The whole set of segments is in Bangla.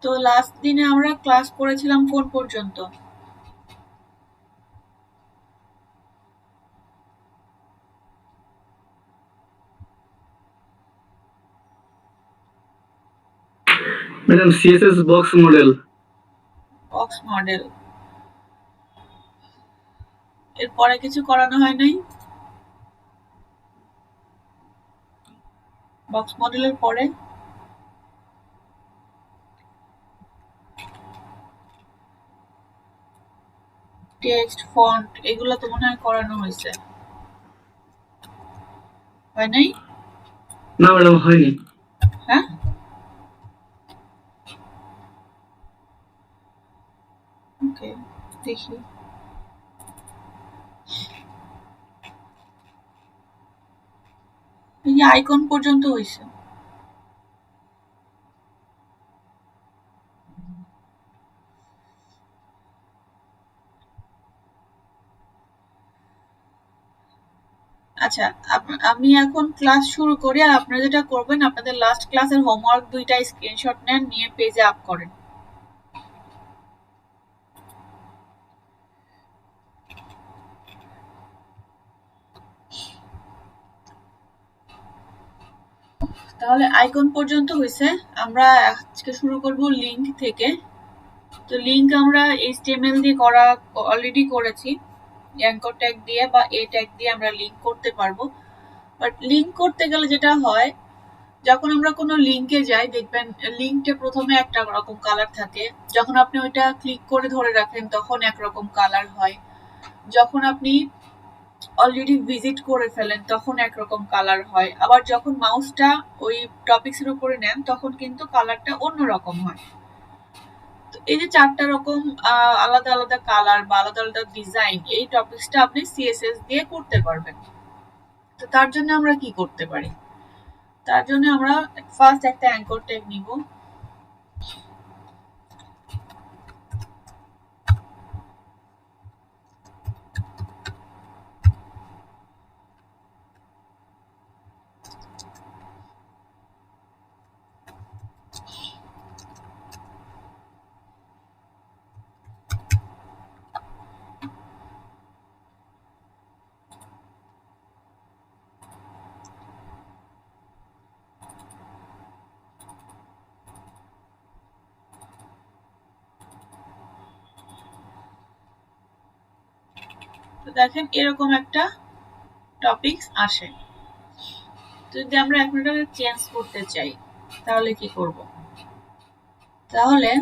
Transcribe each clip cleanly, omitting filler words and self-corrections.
তো লাস্ট দিনে আমরা ক্লাস করেছিলাম কোন পর্যন্ত? Madam CSS box model. Box model. এরপরে কিছু করানো হয় নাই? বক্স মডেলের পরে টেক্সট, ফন্ট এগুলো তো মনে হয় করানো হয়েছে, হয় নাই? না ম্যাডাম হয়নি। হ্যাঁ, ওকে, দেখি। এই যে আইকন পর্যন্ত হয়েছে। আচ্ছা, আমি এখন ক্লাস শুরু করি, আর আপনারা যেটা করবেন আপনাদের লাস্ট ক্লাসের হোমওয়ার্ক দুইটা স্ক্রিনশট নেন, নিয়ে পেজে আপ করেন। তাহলে আইকন পর্যন্ত হয়েছে। আমরা আজকে শুরু করব লিংক থেকে। তো লিংক আমরা HTML দিয়ে করা অলরেডি করেছি, অ্যাঙ্কর ট্যাগ দিয়ে বা এ ট্যাগ দিয়ে আমরা লিংক করতে পারবো। বাট লিংক করতে গেলে যেটা হয়, যখন আমরা কোনো লিংকে যাই দেখবেন লিংকটা প্রথমে একটা রকম কালার থাকে, যখন আপনি ওইটা ক্লিক করে ধরে রাখেন তখন একরকম কালার হয়, যখন আপনি অলরেডি ভিজিট করে ফেলেন তখন একরকম কালার হয়, আবার যখন মাউসটা ওই টপিকস এর উপরে নেন তখন কিন্তু কালারটা অন্যরকম হয়। তো এই যে চারটা রকম আলাদা আলাদা কালার বা আলাদা আলাদা ডিজাইন, এই টপিকসটা আপনি সিএসএস দিয়ে করতে পারবেন। তো তার জন্য আমরা কি করতে পারি? তার জন্য আমরা ফার্স্ট একটা অ্যাঙ্কর ট্যাগ নিব। তো দেখেন এরকম একটা টপিকস আসে। যদি আমরা এখন এটাকে চেঞ্জ করতে চাই তাহলে কি করব? তাহলে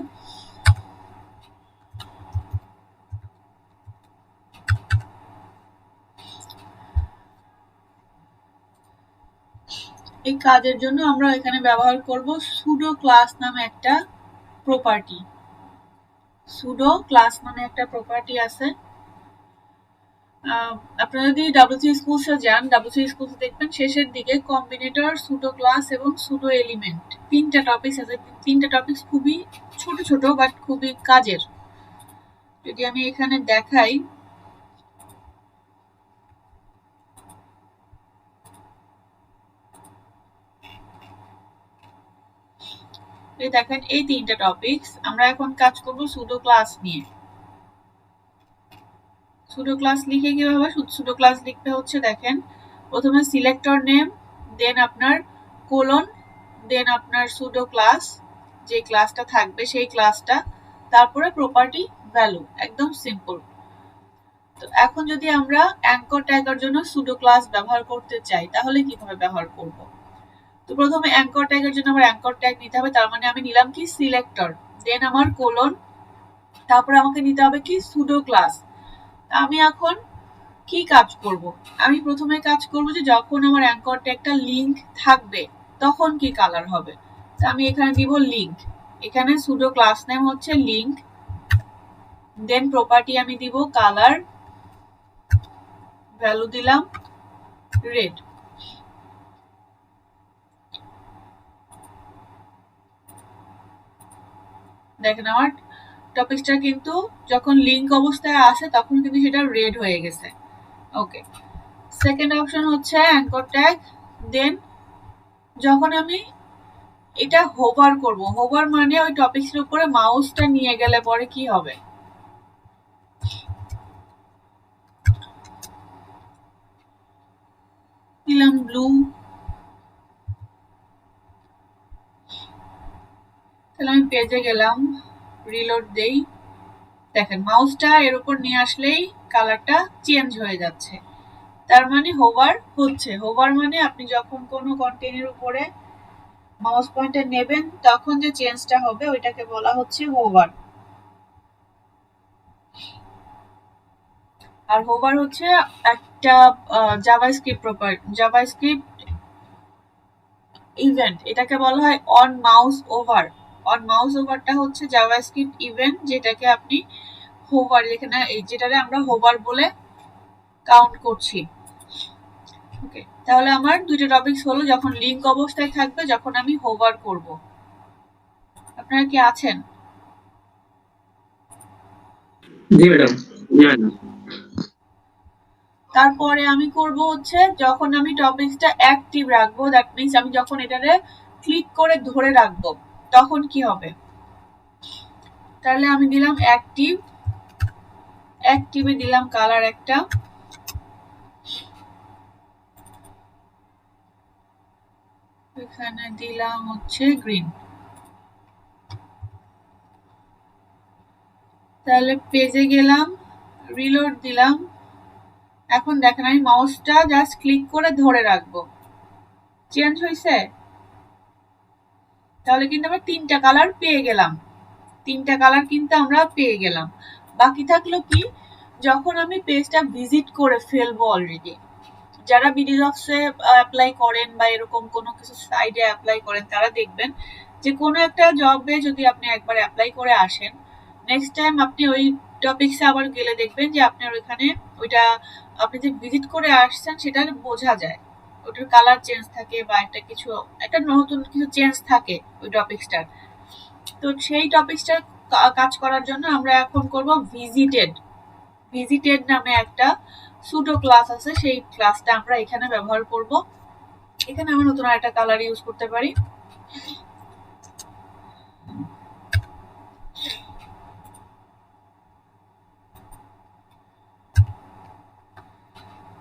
এই কাজের জন্য আমরা এখানে ব্যবহার করব সুডো ক্লাস নামে একটা প্রপার্টি। সুডো ক্লাস নামে একটা প্রপার্টি আছে। আপনারা যদি ডাব্লিউসি স্কুলসে যান, ডাব্লিউসি স্কুলসে দেখবেন শেষের দিকে কম্বিনেটর, সুডো ক্লাস এবং সুডো এলিমেন্ট তিনটা টপিকস আছে। তিনটা টপিকস খুবই ছোট ছোট বাট খুবই কাজের। যদি আমি এখানে দেখাই, এই দেখেন এই তিনটা টপিকস। আমরা এখন কাজ করব সুডো ক্লাস নিয়ে। সুডো ক্লাস লিখে কিভাবে? সুডো ক্লাস লিখতে হচ্ছে, দেখেন প্রথমে সিলেক্টর নেম, দেন আপনার কোলন, দেন আপনার সুডো ক্লাস, যে ক্লাসটা থাকবে সেই ক্লাসটা, তারপরে প্রপার্টি ভ্যালু, একদম সিম্পল। তো এখন যদি আমরা অ্যাঙ্কর ট্যাগের জন্য সুডো ক্লাস ব্যবহার করতে চাই তাহলে কিভাবে ব্যবহার করব? তো প্রথমে অ্যাঙ্কর ট্যাগের জন্য আমার অ্যাঙ্কর ট্যাগ নিতে হবে, তার মানে আমি নিলাম কি সিলেক্টর, দেন আমার কোলন, তারপরে আমাকে নিতে হবে কি সুডো ক্লাস। আমি এখন কি কাজ করব? আমি প্রথমে কাজ করব যে যখন আমার অ্যাঙ্কর ট্যাগটা লিংক থাকবে তখন কি কালার হবে। তো আমি এখানে দিব লিংক, এখানে সুডো ক্লাস নেম হচ্ছে লিংক, দেন প্রপার্টি আমি দিব কালার, ভ্যালু দিলাম রেড। দেখেন আমার টপিকটা কিন্তু যখন লিংক অবস্থায় আসে তখন কিন্তু সেটা রেড হয়ে গেছে। ওকে, সেকেন্ড অপশন হচ্ছে অ্যাঙ্কর ট্যাগ। দেন যখন আমি এটা হোভার করব। হোভার মানে ওই টপিকসের উপরে মাউসটা নিয়ে গেলে পরে কি হবে? দিলাম ব্লু, তাহলে আমি পেজে গেলাম, রিলোড দেই, দেখেন মাউসটা এর উপর নিয়ে আসলেই কালারটা চেঞ্জ হয়ে যাচ্ছে, তার মানে হোভার হচ্ছে। হোভার মানে আপনি যখন কোনো কন্টেন্টের উপরে মাউস পয়েন্টার নেবেন তখন যে চেঞ্জটা হবে ওইটাকে বলা হচ্ছে হোভার। আর হোভার হচ্ছে একটা জাভাস্ক্রিপ্ট জাভাস্ক্রিপ্ট ইভেন্ট, এটাকে বলা হয় on mouse over. On mouse ওভারটা হচ্ছে জাভাস্ক্রিপ্ট ইভেন্ট, যেটাকে আপনি হোভার, যেখানে যেটারে আমরা হোভার বলে কাউন্ট করছি। ওকে, তাহলে আমার দুইটা টপিকস হলো, যখন লিংক অবস্থায় থাকবে, যখন আমি হোভার করব। আপনারা কি আছেন? জি ম্যাডাম। জি ম্যাডাম। তারপরে আমি করব হচ্ছে যখন আমি টপিকসটা অ্যাক্টিভ রাখবো, দ্যাট মিন্স আমি যখন এটারে ক্লিক করে ধরে রাখবো তখন কি হবে? তাহলে আমি দিলাম অ্যাক্টিভ, অ্যাক্টিভে দিলাম কালার একটা, এখানে দিলাম হচ্ছে গ্রিন। তাহলে পেজে গেলাম, রিলোড দিলাম, এখন দেখেন আমি মাউসটা জাস্ট ক্লিক করে ধরে রাখবো, চেঞ্জ হয়েছে। তাহলে কিন্তু আমরা তিনটা কালার পেয়ে গেলাম, তিনটা কালার কিন্তু আমরা পেয়ে গেলাম। বাকি থাকলো কি, যখন আমি পেজটা ভিজিট করে ফেলবো অলরেডি, যারা বিডিজবসে অ্যাপ্লাই করেন বা এরকম কোনো কিছু সাইডে অ্যাপ্লাই করেন তারা দেখবেন যে কোনো একটা জবে যদি আপনি একবার অ্যাপ্লাই করে আসেন, নেক্সট টাইম আপনি ওই টপিকসে আবার গেলে দেখবেন যে আপনার ওইখানে ওইটা আপনি যে ভিজিট করে আসছেন সেটা বোঝা যায়, ওটার কালার চেঞ্জ থাকে বা একটা কিছু একটা নতুন কিছু চেঞ্জ থাকে ওই টপিকসটার। তো সেই টপিকসটা কাজ করার জন্য আমরা এখন করব ভিজিটেড। ভিজিটেড নামে একটা সুডো ক্লাস আছে, সেই ক্লাসটা আমরা এখানে ব্যবহার করব। এখানে আমরা নতুন একটা কালার ইউজ করতে পারি।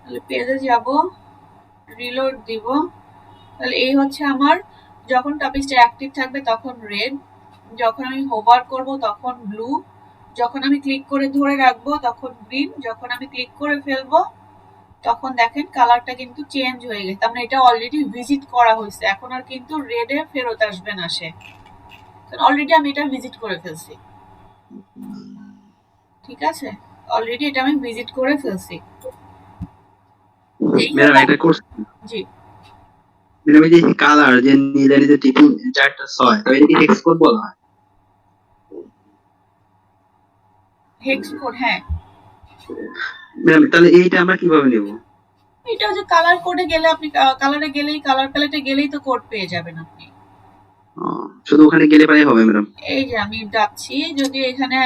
তাহলে পেজে যাব, রিলোড দিব, তাহলে এই হচ্ছে আমার, যখন টপিকটা অ্যাক্টিভ থাকবে তখন রেড, যখন আমি হোভার করব তখন ব্লু, যখন আমি ক্লিক করে ধরে রাখবো তখন গ্রিন, যখন আমি ক্লিক করে ফেলবো তখন দেখেন কালারটা কিন্তু চেঞ্জ হয়ে গেছে, আমরা এটা অলরেডি ভিজিট করা হয়েছে, এখন আর কিন্তু রেডে ফেরত আসবে না সে, অলরেডি আমি এটা ভিজিট করে ফেলছি। ঠিক আছে, অলরেডি এটা আমি ভিজিট করে ফেলছি। ম্যাডাম এটা কোর্স জি, ম্যাডাম এই যে কালার যে নীলের যে টিপিং 4টা 6 তো এটা কি হেক্স কোড বলা হয়? হেক্স কোড, হ্যাঁ। ম্যাডাম তাহলে এইটা আমরা কিভাবে নেব? এটা হচ্ছে কালার কোডে গেলে, আপনি কালারে গেলেই, কালার প্যালেটে গেলেই তো কোড পেয়ে যাবেন আপনি। শুধু ওখানে গেলে পারে হবে ম্যাডাম? এই যে আমি যাচ্ছি, যদি এখানে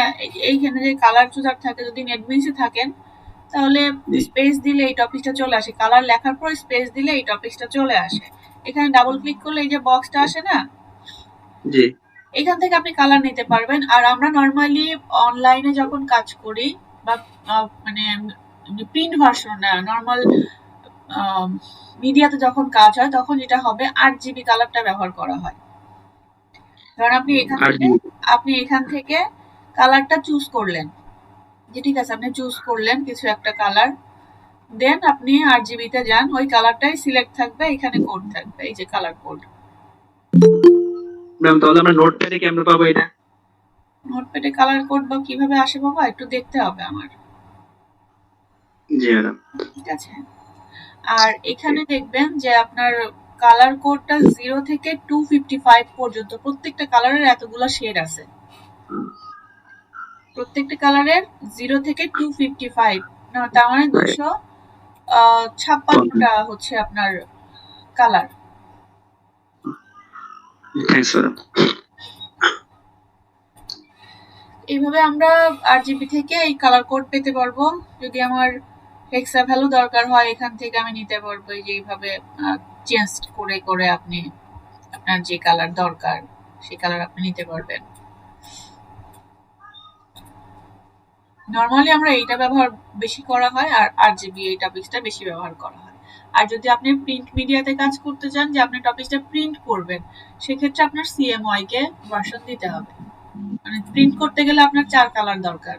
এইখানে যে কালার চুজার থাকে, যদি নেটবিনসে থাকেন তাহলে স্পেস দিলে এই টপিকটা চলে আসে, কালার লেখার পর স্পেস দিলে এই টপিকটা চলে আসে। এখানে ডাবল ক্লিক করলে এই যে বক্সটা আসে না, জি, এখান থেকে আপনি কালার নিতে পারবেন। আর আমরা নরমালি অনলাইনে যখন কাজ করি বা মানে প্রিন্ট ভার্সন না, নরমাল মিডিয়াতে যখন কাজ হয় তখন যেটা হবে 8 GB কালারটা ব্যবহার করা হয়। কারণ আপনি এখান থেকে কালারটা চুজ করলেন, যে ঠিক আছে আপনি চুজ করলেন কিছু একটা কালার, দেন আপনি RGB তে যান, ওই কালারটাই সিলেক্ট থাকবে, এখানে কোড থাকবে, এই যে কালার কোড। ম্যাডাম তাহলে আমরা নোটপ্যাডে কেমনে পাবো এটা? নোটপ্যাডে কালার কোড বা কিভাবে আসে বাবা, একটু দেখতে হবে আমার। জি ম্যাডাম। ঠিক আছে, আর এখানে দেখবেন যে আপনার কালার কোডটা 0 থেকে 255 পর্যন্ত, প্রত্যেকটা কালারের এতগুলো শেড আছে, প্রত্যেকটা কালারের 0 থেকে 255, না তার মানে 256টা হচ্ছে আপনার কালার। Thanks madam. এইভাবে আমরা RGB থেকে এই কালার কোড পেতে পারবো। যদি আমার হেক্সা ভ্যালু দরকার হয় এখান থেকে আমি নিতে পারবো, এই যে এইভাবে চেঞ্জ করে করে আপনি আপনার যে কালার দরকার সেই কালার আপনি নিতে পারবেন। নরমালি আমরা এইটা ব্যবহার বেশি করা হয়, আর আরজিবি এই টপিকসটা বেশি ব্যবহার করা হয়। আর যদি আপনি প্রিন্ট মিডিয়াতে কাজ করতে চান যে আপনি টপিকসটা প্রিন্ট করবেন, সেক্ষেত্রে আপনার CMYK কে ভার্সন দিতে হবে। মানে প্রিন্ট করতে গেলে আপনার 4 কালার দরকার,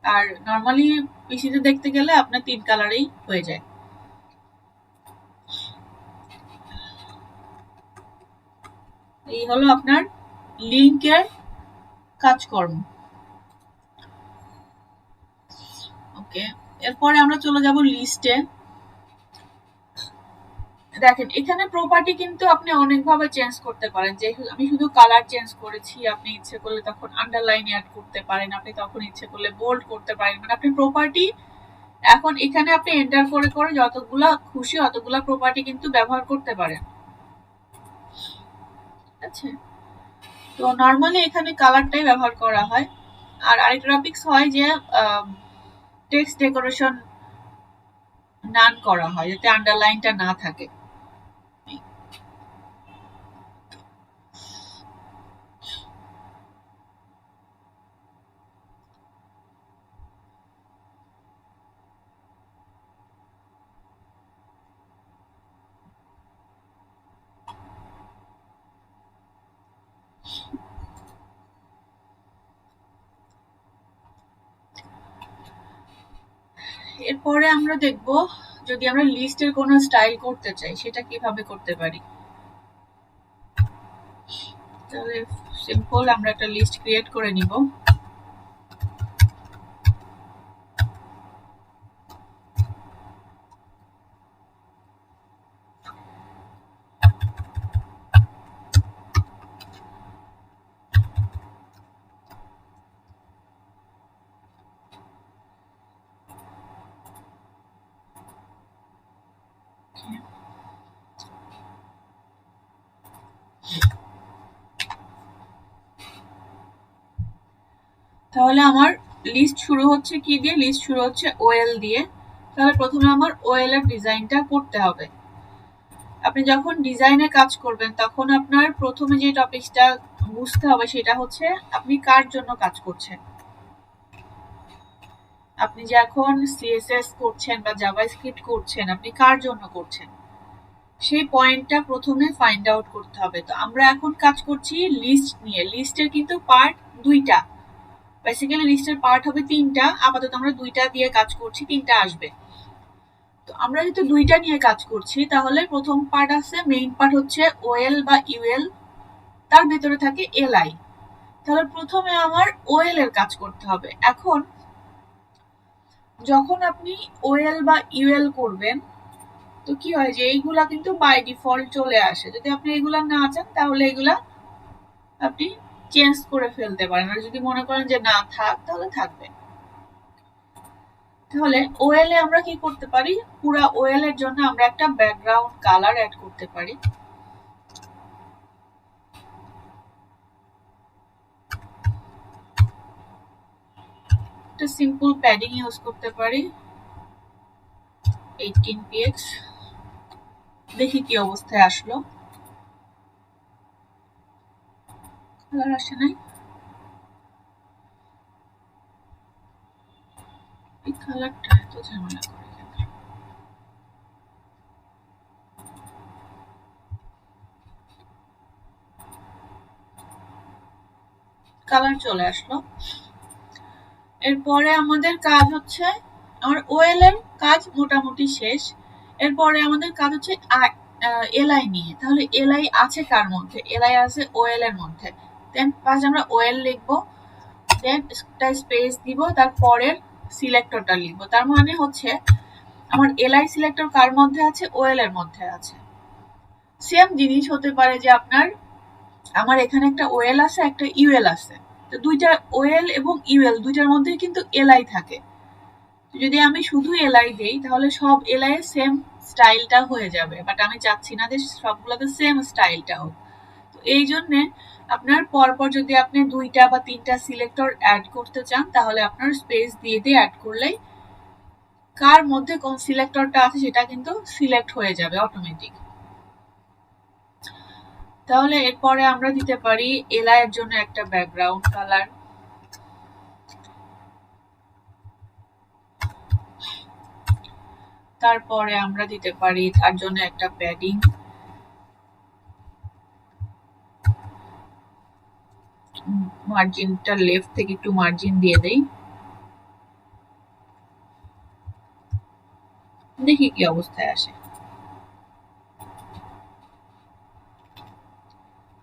আর নরমালি পিসিতে দেখতে গেলে আপনার 3 কালারেই হয়ে যায়। এই হলো আপনার লিংকের কাজকর্ম। ওকে, এরপরে আমরা চলে যাব লিস্টে। দেখেন এখানে প্রপার্টি কিন্তু আপনি অনেকভাবে চেঞ্জ করতে পারেন। যে আমি শুধু কালার চেঞ্জ করেছি, আপনি ইচ্ছে করলে তখন আন্ডারলাইন অ্যাড করতে পারেন, আপনি তখন ইচ্ছে করলে বোল্ড করতে পারেন। মানে আপনি প্রপার্টি এখন এখানে আপনি এন্টার করে করে যতগুলা খুশি অতগুলা প্রপার্টি কিন্তু ব্যবহার করতে পারেন। আচ্ছা, তো নরমালি এখানে কালারটাই ব্যবহার করা হয়। আর আরেকটা টপিকস হয় যে টেক্সট ডেকোরেশন নান করা হয়, যাতে আন্ডারলাইনটা না থাকে। এরপরে আমরা দেখব যদি আমরা লিস্টের কোনো স্টাইল করতে চাই সেটা কিভাবে করতে পারি। তাহলে সিম্পল আমরা একটা লিস্ট ক্রিয়েট করে নিব। তাহলে আমার লিস্ট শুরু হচ্ছে কি দিয়ে? লিস্ট শুরু হচ্ছে ওএল দিয়ে। তাহলে প্রথমে আমার ওএল এর ডিজাইনটা করতে হবে। আপনি যখন ডিজাইনে কাজ করবেন তখন আপনার প্রথমে যে টপিকসটা বুঝতে হবে সেটা হচ্ছে আপনি কার জন্য কাজ করছেন। আপনি যে এখন সিএসএস করছেন বা জাভাস্ক্রিপ্ট করছেন, আপনি কার জন্য করছেন সেই পয়েন্টটা প্রথমে ফাইন্ড আউট করতে হবে। তো আমরা এখন কাজ করছি লিস্ট নিয়ে। লিস্টের কিন্তু পার্ট দুইটা, বেসিক্যালি লিস্টের পার্ট হবে 3টা, আপাতত আমরা 2টা দিয়ে কাজ করছি, 3টা আসবে। তো আমরা যেহেতু 2টা নিয়ে কাজ করছি, তাহলে প্রথম পার্ট আছে, মেইন পার্ট হচ্ছে ওএল বা ইউএল, তার ভেতরে থাকে এলআই। তাহলে প্রথমে আমার ওএল এর কাজ করতে হবে। এখন যখন আপনি ওএল বা ইউএল করবেন তো কি হয় যে এইগুলা কিন্তু বাই ডিফল্ট চলে আসে। যদি আপনি এগুলা না চান তাহলে এগুলা আপনি চেঞ্জ করে ফেলতে পারেন, আর যদি মনে করেন যে না থাক তাহলে থাকবে। তাহলে ওএল এ আমরা কি করতে পারি, পুরো ওএল এর জন্য আমরা একটা ব্যাকগ্রাউন্ড কালার অ্যাড করতে পারি। একটা সিম্পল প্যাডিং ইউজ করতে পারি 18px। দেখি কি অবস্থায় আসলো। কালার আসে নাই, এই কালারটা এত ঝামেলা করে কেন? কালার চলে আসলো। এরপরে আমাদের কাজ হচ্ছে, আমার ওএল এর কাজ মোটামুটি শেষ। এরপরে আমাদের কাজ হচ্ছে এলআই নিয়ে। তাহলে এলআই আছে কার মধ্যে? এলআই আছে ওএল এর মধ্যে। দেন ফার্স্ট আমরা ওএল লিখবো, দেন একটা স্পেস দিব, তারপরের সিলেক্টরটা লিখবো। তার মানে হচ্ছে আমার এলআই সিলেক্টর কার মধ্যে আছে? ওএল এর মধ্যে আছে। সেম জিনিস হতে পারে যে আপনার, আমার এখানে একটা ওএল আছে, একটা ইউএল আছে। তো দুইটা ওএল এবং ইউএল দুইটার মধ্যে কিন্তু এলআই থাকে। যদি আমি শুধু এলআই দেই তাহলে সব এলআই এর সেম স্টাইলটা হয়ে যাবে, বাট আমি চাচ্ছি না যে সবগুলোতে সেম স্টাইলটা হোক। তো এই জন্য আপনার পরপর যদি আপনি 2টা বা 3টা সিলেক্টর অ্যাড করতে চান তাহলে আপনার স্পেস দিয়ে দিয়ে অ্যাড করলেই কার মধ্যে কোন সিলেক্টরটা আছে সেটা কিন্তু সিলেক্ট হয়ে যাবে অটোমেটিক। তাহলে এরপরে আমরা দিতে পারি এলআই এর জন্য একটা ব্যাকগ্রাউন্ড কালার। তারপরে আমরা দিতে পারি তার জন্য একটা প্যাডিং। মার্জিনটা লেফট থেকে একটু মার্জিন দিয়ে দেই, দেখি কি অবস্থায় আসে।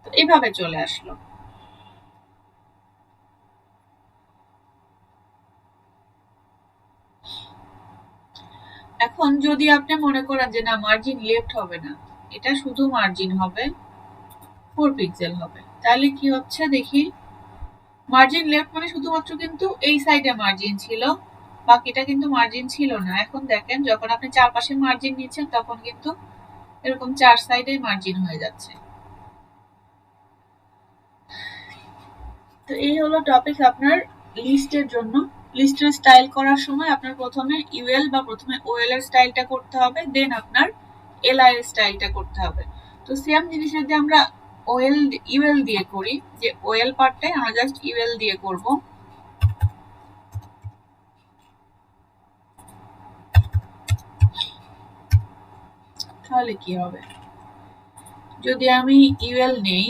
তো এভাবে চলে আসলো। এখন যদি আপনি মনে করেন যে না মার্জিন লেফট হবে না, এটা শুধু মার্জিন হবে 4 পিক্সেল হবে, তাহলে কি হচ্ছে দেখি। মার্জিন লেফট মানে শুধুমাত্র কিন্তু এই সাইডে মার্জিন ছিল, বাকিটা কিন্তু মার্জিন ছিল না। এখন দেখেন যখন আপনি চারপাশে মার্জিন নিচ্ছেন তখন কিন্তু এরকম চার সাইডে মার্জিন হয়ে যাচ্ছে। তো এই হলো টপিক আপনার লিস্টের জন্য। লিস্টের স্টাইল করার সময় আপনার প্রথমে ইউএল বা প্রথমে ওএল এর স্টাইলটা করতে হবে, দেন আপনার এলআই এর স্টাইলটা করতে হবে। তো সেম জিনিস যদি আমরা ওএল ইউএল দিয়ে করি, যে ওএল পার্টটাই আমরা জাস্ট ইউএল দিয়ে করব, তাহলে কি হবে। যদি আমি ইউএল নেই,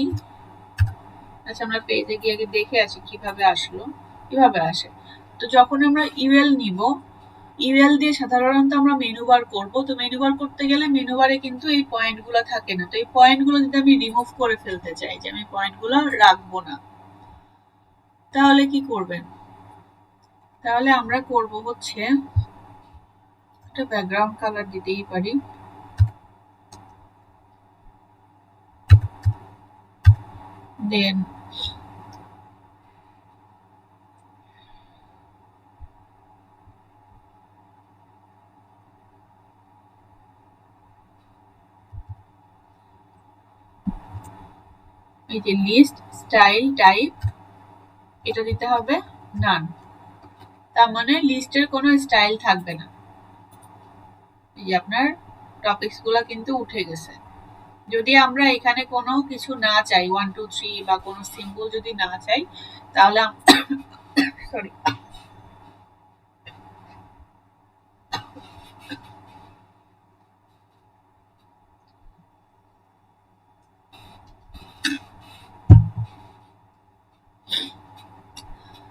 আচ্ছা আমরা পেজে গিয়ে আগে দেখে আসি কিভাবে আসলো। কিভাবে আসে, তো যখন আমরা ইউএল নিব, ইউএল দিয়ে সাধারণত আমরা মেনু বার করব। তো মেনু বার করতে গেলে মেনু বারে কিন্তু এই পয়েন্টগুলো থাকে না। তো এই পয়েন্টগুলো যদি আমি রিমুভ করে ফেলতে চাই, যে আমি পয়েন্টগুলো রাখবো না, তাহলে কি করবেন। তাহলে আমরা করব হচ্ছে একটা ব্যাকগ্রাউন্ড কালার দিতেই পারি। দেন এই যে লিস্ট স্টাইল টাইপ, এটা দিতে হবে নান। তার মানে লিস্টের কোনো স্টাইল থাকবে না। এই যে আপনার টপিকস গুলা কিন্তু উঠে গেছে। যদি আমরা এখানে কোনো কিছু না চাই, 1 2 3 বা কোনো সিম্বল যদি না চাই, তাহলে সরি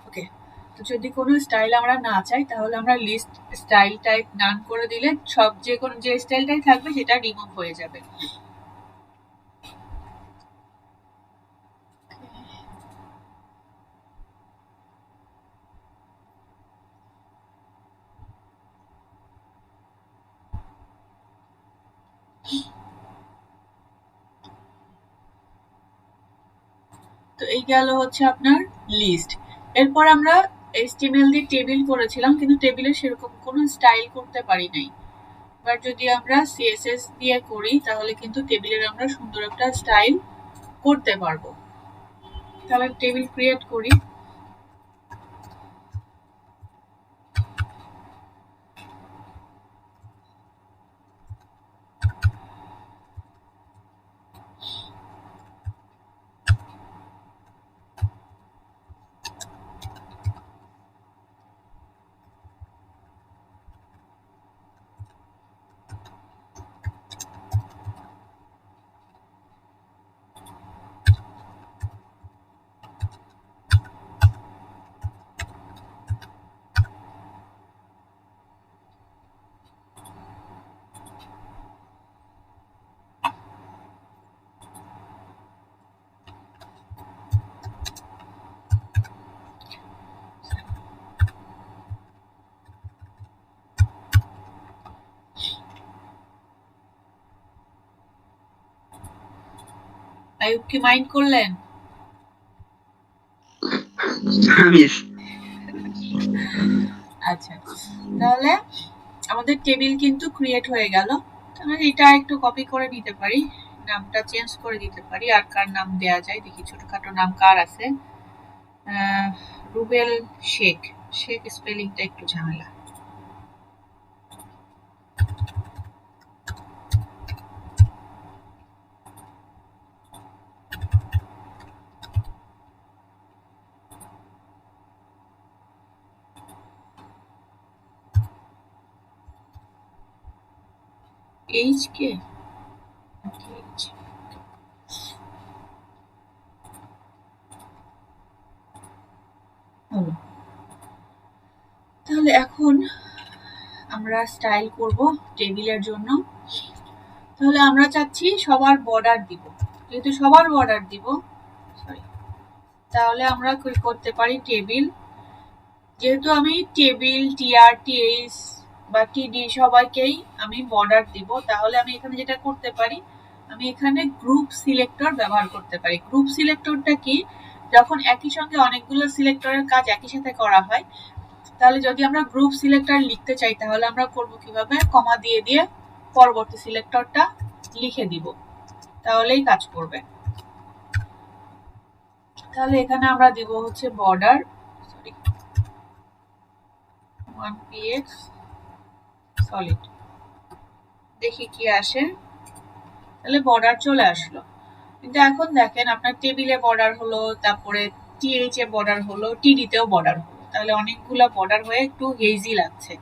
ওকে। তো যদি কোনো স্টাইল আমরা না চাই, তাহলে আমরা লিস্ট স্টাইল টাইপ নান করে দিলে সব যে কোনো যে স্টাইলটাই থাকবে সেটা রিমুভ হয়ে যাবে। তো এই গেল হচ্ছে আপনার লিস্ট। এরপর আমরা HTML দিয়ে টেবিল করেছিলাম, কিন্তু টেবিলে সেরকম কোনো স্টাইল করতে পারি নাই। এবার যদি আমরা CSS দিয়ে করি, তাহলে কিন্তু টেবিলের আমরা সুন্দর একটা স্টাইল করতে পারবো। তাহলে টেবিল ক্রিয়েট করি। আইয়ুব কি মাইন্ড করলেন? আচ্ছা, তাহলে আমাদের টেবিল কিন্তু ক্রিয়েট হয়ে গেল। আমরা এটা একটু কপি করে নিতে পারি, নামটা চেঞ্জ করে দিতে পারি। আর কার নাম দেয়া যায় দেখি, ছোটখাটো নাম কার আছে। রুবেল শেখ। শেখ স্পেলিংটা একটু ঝামেলা। এইচ কে হলো। তাহলে এখন আমরা স্টাইল করব টেবিলের জন্য। তাহলে আমরা চাচ্ছি সবার বর্ডার দিব, যেহেতু সবার বর্ডার দিব সরি, তাহলে আমরা কি করতে পারি, টেবিল, যেহেতু আমি টেবিল টিআর টিএইচ বা টিডি সবাইকেই আমি বর্ডার দিব, তাহলে আমি এখানে যেটা করতে পারি, আমি এখানে গ্রুপ সিলেক্টর ব্যবহার করতে পারি। গ্রুপ সিলেক্টরটা কি, যখন একই সঙ্গে অনেকগুলো সিলেক্টরের কাজ একই সাথে করা হয়, তাহলে যদি আমরা গ্রুপ সিলেক্টর লিখতে চাই তাহলে আমরা করব কিভাবে, কমা দিয়ে দিয়ে পরবর্তী সিলেক্টরটা লিখে দিব, তাহলেই কাজ করবে। তাহলে এখানে আমরা দিব হচ্ছে বর্ডার 1px সলিড, দেখি কি আসে। তাহলে বর্ডার চলে আসলো, কিন্তু এখন দেখেন আপনার টেবিলে বর্ডার হলো, তারপরে টিএইচ এ বর্ডার হলো, টিডি তেও বর্ডার হলো, তাহলে অনেকগুলো বর্ডার হয়ে একটু হেজি লাগছে।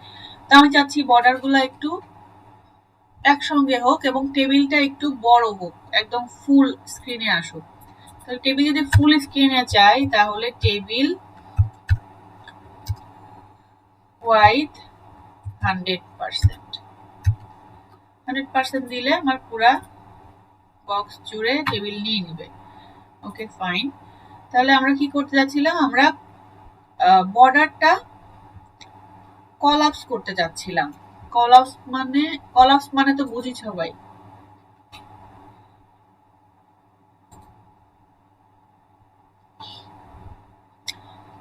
তো আমি চাচ্ছি বর্ডারগুলো একটু একসঙ্গে হোক এবং টেবিলটা একটু বড় হোক, একদম ফুল স্ক্রিনে আসুক। তাহলে টেবিল যদি ফুল স্ক্রিনে চাই তাহলে টেবিল ওয়াইড 100% দিলে আমার পুরা বক্স জুড়ে টেবিল নিয়ে নেবে। Okay fine. তাহলে আমরা কি করতে যাচ্ছিলাম, আমরা বর্ডারটা কলাপস করতে যাচ্ছিলাম। কলাপস মানে তো বুঝি সবাই,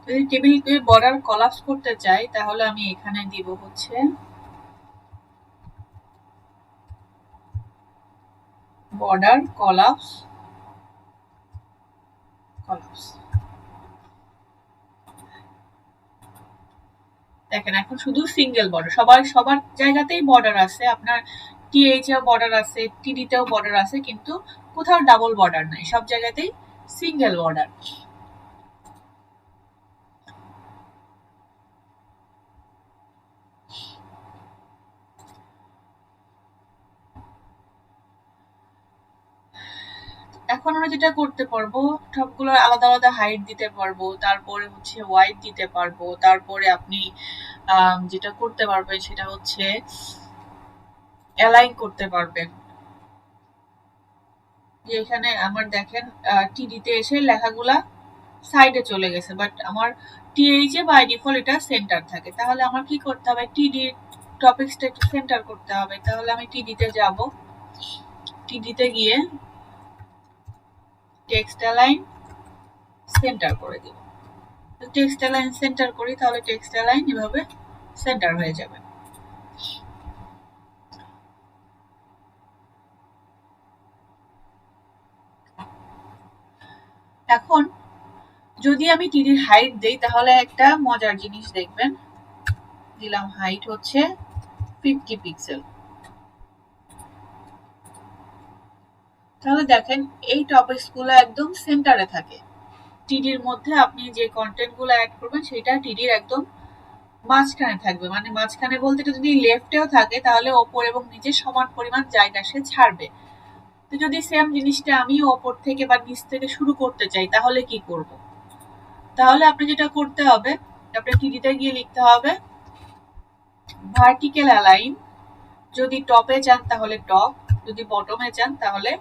যদি টেবিলকে বর্ডার কলাপস করতে চাই তাহলে আমি এখানে দিব হচ্ছে বর্ডার কলাপস। দেখেন এখন শুধু সিঙ্গেল বর্ডার, সবার জায়গাতেই বর্ডার আছে, আপনার টিএইচ এও বর্ডার আছে, টিডি তেও বর্ডার আছে, কিন্তু কোথাও ডাবল বর্ডার নাই, সব জায়গাতেই সিঙ্গেল বর্ডার। এখন আমরা যেটা করতে পারবো, সবগুলো আলাদা আলাদা হাইট দিতে পারবো, তারপরে হচ্ছে ওয়াইড দিতে পারবো, তারপরে আপনি যেটা করতে পারবেন সেটা হচ্ছে অ্যালাইন করতে পারবেন। যে এখানে আমার দেখেন টিডিতে এসে লেখাগুলা সাইডে চলে গেছে, বাট আমার টিএইচ এ বাই ডিফল্ট এটা সেন্টার থাকে। তাহলে আমার কি করতে হবে, টিডি টপিকসটা একটু সেন্টার করতে হবে। তাহলে আমি টিডিতে যাব, টিডিতে গিয়ে টেক্সট অ্যালাইন সেন্টার করে দিব। টেক্সট অ্যালাইন সেন্টার করি, তাহলে টেক্সট অ্যালাইন এভাবে সেন্টার হয়ে যাবে। এখন যদি আমি টিডির হাইট দেই তাহলে একটা মজার জিনিস দেখবেন, দিলাম হাইট হচ্ছে 50 পিক্সেল। তাহলে দেখেন এই টপিকস গুলো একদম সেন্টারে থাকে। টিডির মধ্যে আপনি যে কন্টেন্ট গুলো অ্যাড করবেন সেটা টিডির একদম মাঝখানে থাকবে, মানে মাঝখানে বলতে যদি লেফটেও থাকে তাহলে ওপর এবং নিচে সমান পরিমাণ জায়গা সে ছাড়বে। তো যদি সেম জিনিসটা আমি ওপর থেকে বা নিচ থেকে শুরু করতে চাই তাহলে কি করব, তাহলে আপনি যেটা করতে হবে, আপনি টিডিতে গিয়ে লিখতে হবে ভার্টিক্যাল অ্যালাইন, যদি টপে চান তাহলে টপ, যদি বটমে চান তাহলে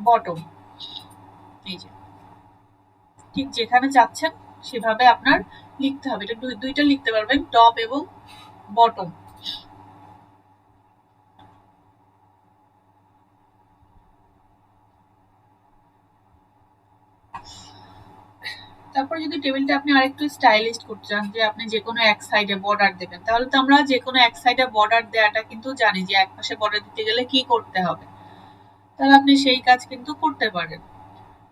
বটম। এই যে ঠিক যেখানে চাচ্ছেন সেভাবে আপনার লিখতে হবে, এটা দুইটা লিখতে পারবেন, টপ এবং বটম। তারপর যদি টেবিলটা আপনি আরেকটু স্টাইলিশ করতে চান, যে আপনি যে কোনো এক সাইডে বর্ডার দেবেন, তাহলে তো আমরা যে কোনো এক সাইডে বর্ডার দেওয়াটা কিন্তু জানি যে এক পাশে বর্ডার দিতে গেলে কি করতে হবে। তাহলে আপনি সেই কাজ কিন্তু করতে পারেন,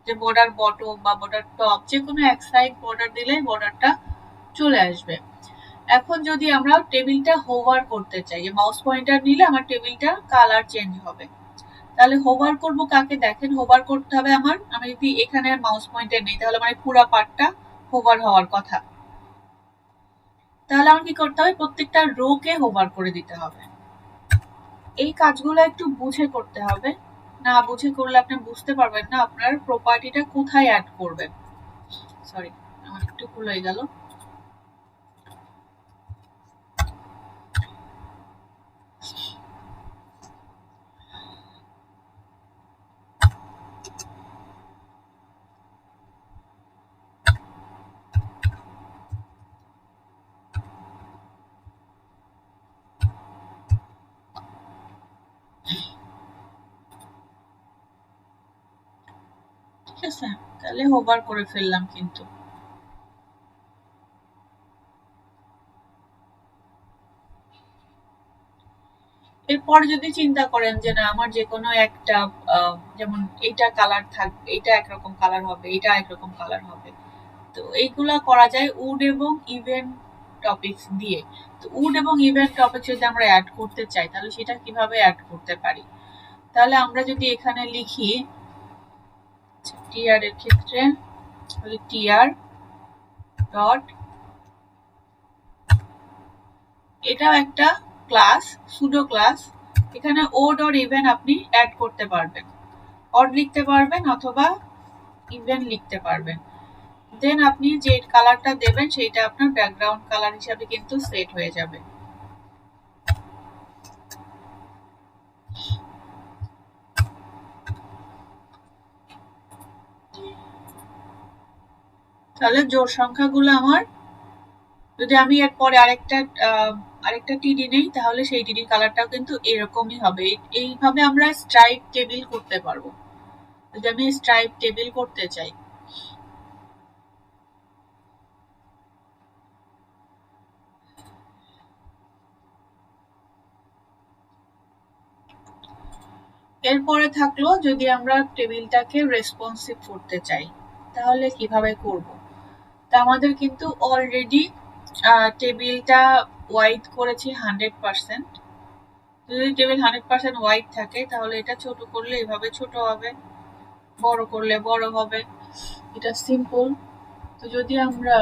যে বর্ডার বটম বা বর্ডার টপ যে কোনো এক সাইড বর্ডার দিলে বর্ডারটা চলে আসবে। এখন যদি আমরা টেবিলটা হোভার করতে চাই, যে মাউস পয়েন্টার নিলে আমার টেবিলটা কালার চেঞ্জ হবে, তাহলে হোভার করব কাকে, দেখেন হোভার করতে হবে আমার, আমি যদি এখানে মাউস পয়েন্টার নেই তাহলে মানে পুরো পার্টটা হোভার হওয়ার কথা। তাহলে আমার কি করতে হবে, প্রত্যেকটা রো কে হোভার করে দিতে হবে। এই কাজগুলো একটু বুঝে করতে হবে, না বুঝে করলে আপনি বুঝতে পারবেন না আপনার প্রপার্টিটা কোথায় অ্যাড করবেন। সরি, আমার একটু ভুল হয়ে গেল। ঠিক আছে, তাহলে হোভার করে ফেললাম কিন্তু। এরপরে যদি চিন্তা করেন যে না আমার যে কোনো একটা যেমন এইটা কালার থাকবে, এটা একরকম কালার হবে, এটা একরকম কালার হবে, তো এইগুলা করা যায় উড এবং ইভেন্ট টপিকস দিয়ে। তো উড এবং ইভেন্ট টপিক যদি আমরা অ্যাড করতে চাই তাহলে সেটা কিভাবে অ্যাড করতে পারি? তাহলে আমরা যদি এখানে লিখি টিআর এর ক্ষেত্রে টিআর ডট, এটাও একটা ক্লাস, সুডো ক্লাস। এখানে ওড অর ইভেন আপনি অ্যাড করতে পারবেন, অড লিখতে পারবেন অথবা ইভেন লিখতে পারবেন। দেন আপনি যে কালারটা দেবেন সেটা আপনার ব্যাকগ্রাউন্ড কালার হিসাবে কিন্তু সেট হয়ে যাবে। তাহলে জোড় সংখ্যাগুলো আমার, যদি আমি এরপরে আরেকটা টিডি নেই তাহলে সেই টিডির কালারটাও কিন্তু এরকমই হবে। এইভাবে আমরা স্ট্রাইপ টেবিল করতে পারবো যদি আমি স্ট্রাইপ টেবিল করতে চাই। এরপরে থাকলো যদি আমরা টেবিলটাকে রেসপন্সিভ করতে চাই তাহলে কিভাবে করব? তা আমাদের কিন্তু অলরেডি টেবিলটা ওয়াইড করেছি 100%। যদি টেবিল 100% ওয়াইড থাকে তাহলে এটা ছোট করলে এভাবে ছোট হবে, বড় করলে বড় হবে, এটা সিম্পল। তো যদি আমরা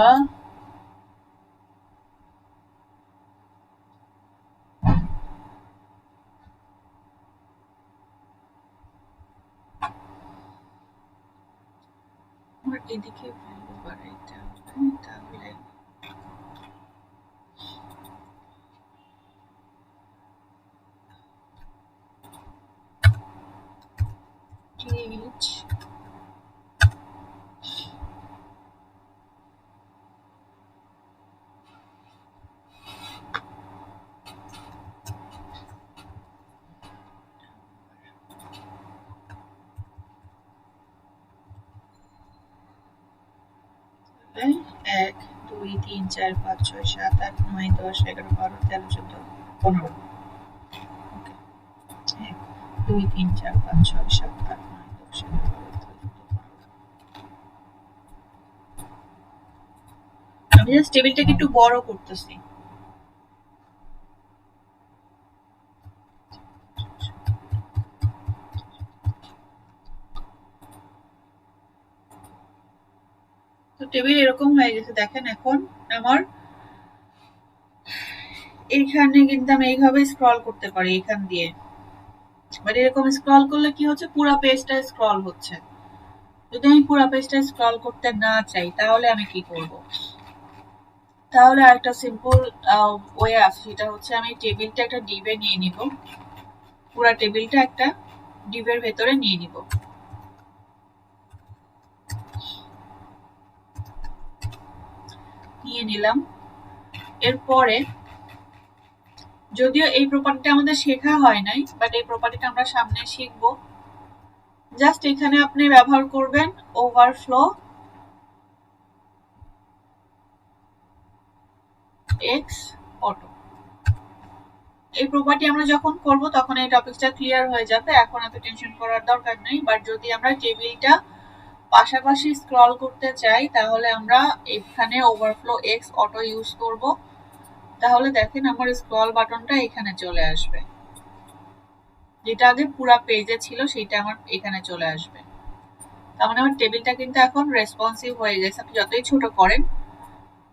এদিকে ভ্যালু বাড়াইতে হবে তাহলে টিচ এক, দুই, তিন, চার, পাঁচ, ছয়, সাত, আট, নয়, 10, 11, 12, 13, 14, 15। ওকে, 1, 2, 3, 4, 5, 6, 7, 8, 9, 10, 11, 12, 13, 14, 15। আমি জাস্ট টেবিলটাকে একটু বড় করতেছি। তো টেবিল এরকম হয়ে গেছে, দেখেন এখন আমার এইখানে কিন্তু আমি এইভাবে স্ক্রল করতে পারি এখান দিয়ে, বাট এরকম স্ক্রল করলে কি হচ্ছে পুরো পেজটা স্ক্রল হচ্ছে। যদি আমি পুরো পেজটা স্ক্রল করতে না চাই তাহলে আমি কি করব? তাহলে আরেকটা সিম্পল ওয়ে আছে, সেটা হচ্ছে আমি টেবিলটা একটা ডিবে নিয়ে নিব, পুরো টেবিলটা একটা ডিবের ভেতরে নিয়ে নিব। নিয়ে নিলাম। এরপরে যদিও এই প্রপার্টিটা আমাদের শেখা হয় নাই, বাট এই প্রপার্টিটা আমরা সামনে শিখব। জাস্ট এখানে আপনি ব্যবহার করবেন ওভারফ্লো এক্স অটো। এই প্রপার্টি আমরা যখন করব তখন এই টপিকটা ক্লিয়ার হয়ে যাবে, এখন এত টেনশন করার দরকার নেই। বাট যদি আমরা টেবিলটা পাশাপাশি স্ক্রল করতে চাই তাহলে আমরা এখানে ওভারফ্লো এক্স অটো ইউজ করব। তাহলে দেখেন আমার স্ক্রল বাটনটা এখানে চলে আসবে, যেটা আগে পুরো পেজে ছিল সেটা আমার এখানে চলে আসবে। তার মানে আমার টেবিলটা কিন্তু এখন রেসপন্সিভ হয়ে গেছে। আপনি যতই ছোট করেন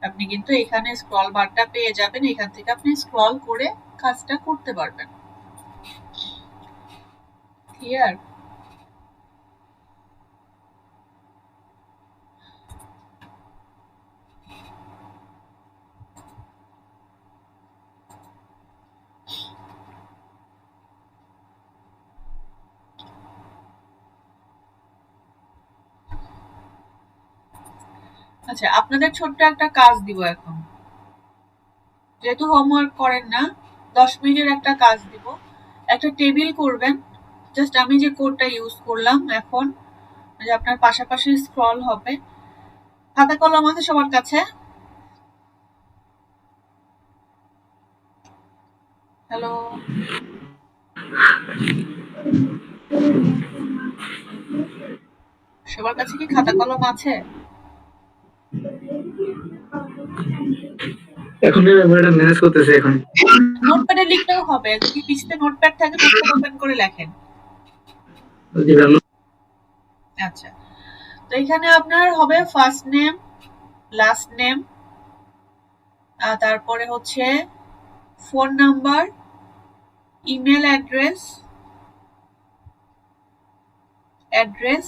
আপনি কিন্তু এখানে স্ক্রল বারটা পেয়ে যাবেন, এখান থেকে আপনি স্ক্রল করে কাজটা করতে পারবেন। হিয়ার আচ্ছা, আপনাদের ছোট্ট একটা কাজ দিব এখন। যেহেতু হোমওয়ার্ক করেন না, 10 মিনিটের একটা কাজ দিব। একটা টেবিল করবেন। জাস্ট আমি যে কোডটা ইউজ করলাম এখন, যে আপনার পাশাপাশি স্ক্রল হবে। খাতা কলম আছে সবার কাছে? হ্যালো, সবার কাছে কি খাতা কলম আছে? এখন ব্যাপারটা ম্যানেজ করতেছে এখন। নোটপ্যাডে লিখলেও হবে। যদি পিছতে নোটপ্যাড থাকে নোটপ্যাড ওপেন করে লেখেন। জি ম্যাম। আচ্ছা, তো এখানে আপনার হবে ফার্স্ট নেম, লাস্ট নেম, তারপরে হচ্ছে phone number, email address, address,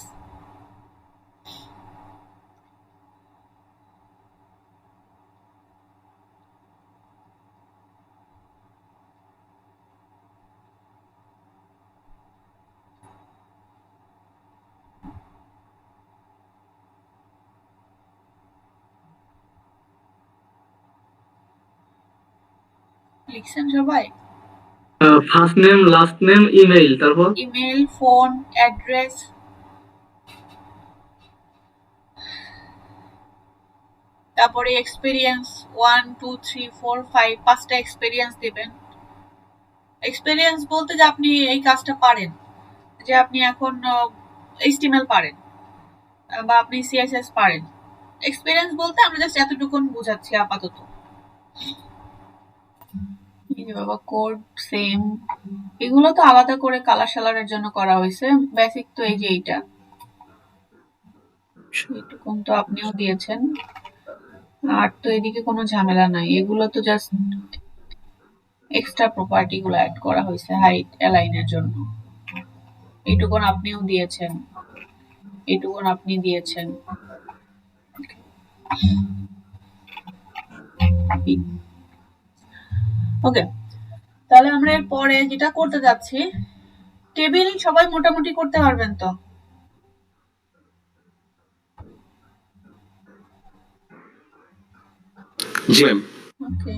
লিখছেন সবাই? First name, last name, email, তারপর ইমেল, ফোন, অ্যাড্রেস, তারপরে এক্সপেরিয়েন্স 1 2 3 4 5 পাঁচটা এক্সপেরিয়েন্স দিবেন। এক্সপেরিয়েন্স বলতে যে আপনি এই কাজটা পারেন, যে আপনি এখন HTML পারেন বা আপনি CSS পারেন। এক্সপেরিয়েন্স বলতে আমরা জাস্ট এতটুকুন বোঝাচ্ছি আপাতত। এই যে বাবা কোড সেম, এগুলো তো আলাদা করে কালার শালারের জন্য করা হয়েছে। বেসিক তো এই যে এইটা, এইটুকুন তো আপনিও দিয়েছেন। আর তো এদিকে কোনো ঝামেলা নাই, এগুলো তো জাস্ট এক্সট্রা প্রপার্টি গুলো অ্যাড করা হয়েছে হাইট অ্যালাইনের জন্য। এইটুকুন আপনিও দিয়েছেন, এইটুকুন আপনি দিয়েছেন। ওকে, তাহলে আমরা এর পরে যেটা করতে যাচ্ছি, টেবিল সবাই মোটামুটি করতে পারবেন তো? জি ম্যাম। ওকে,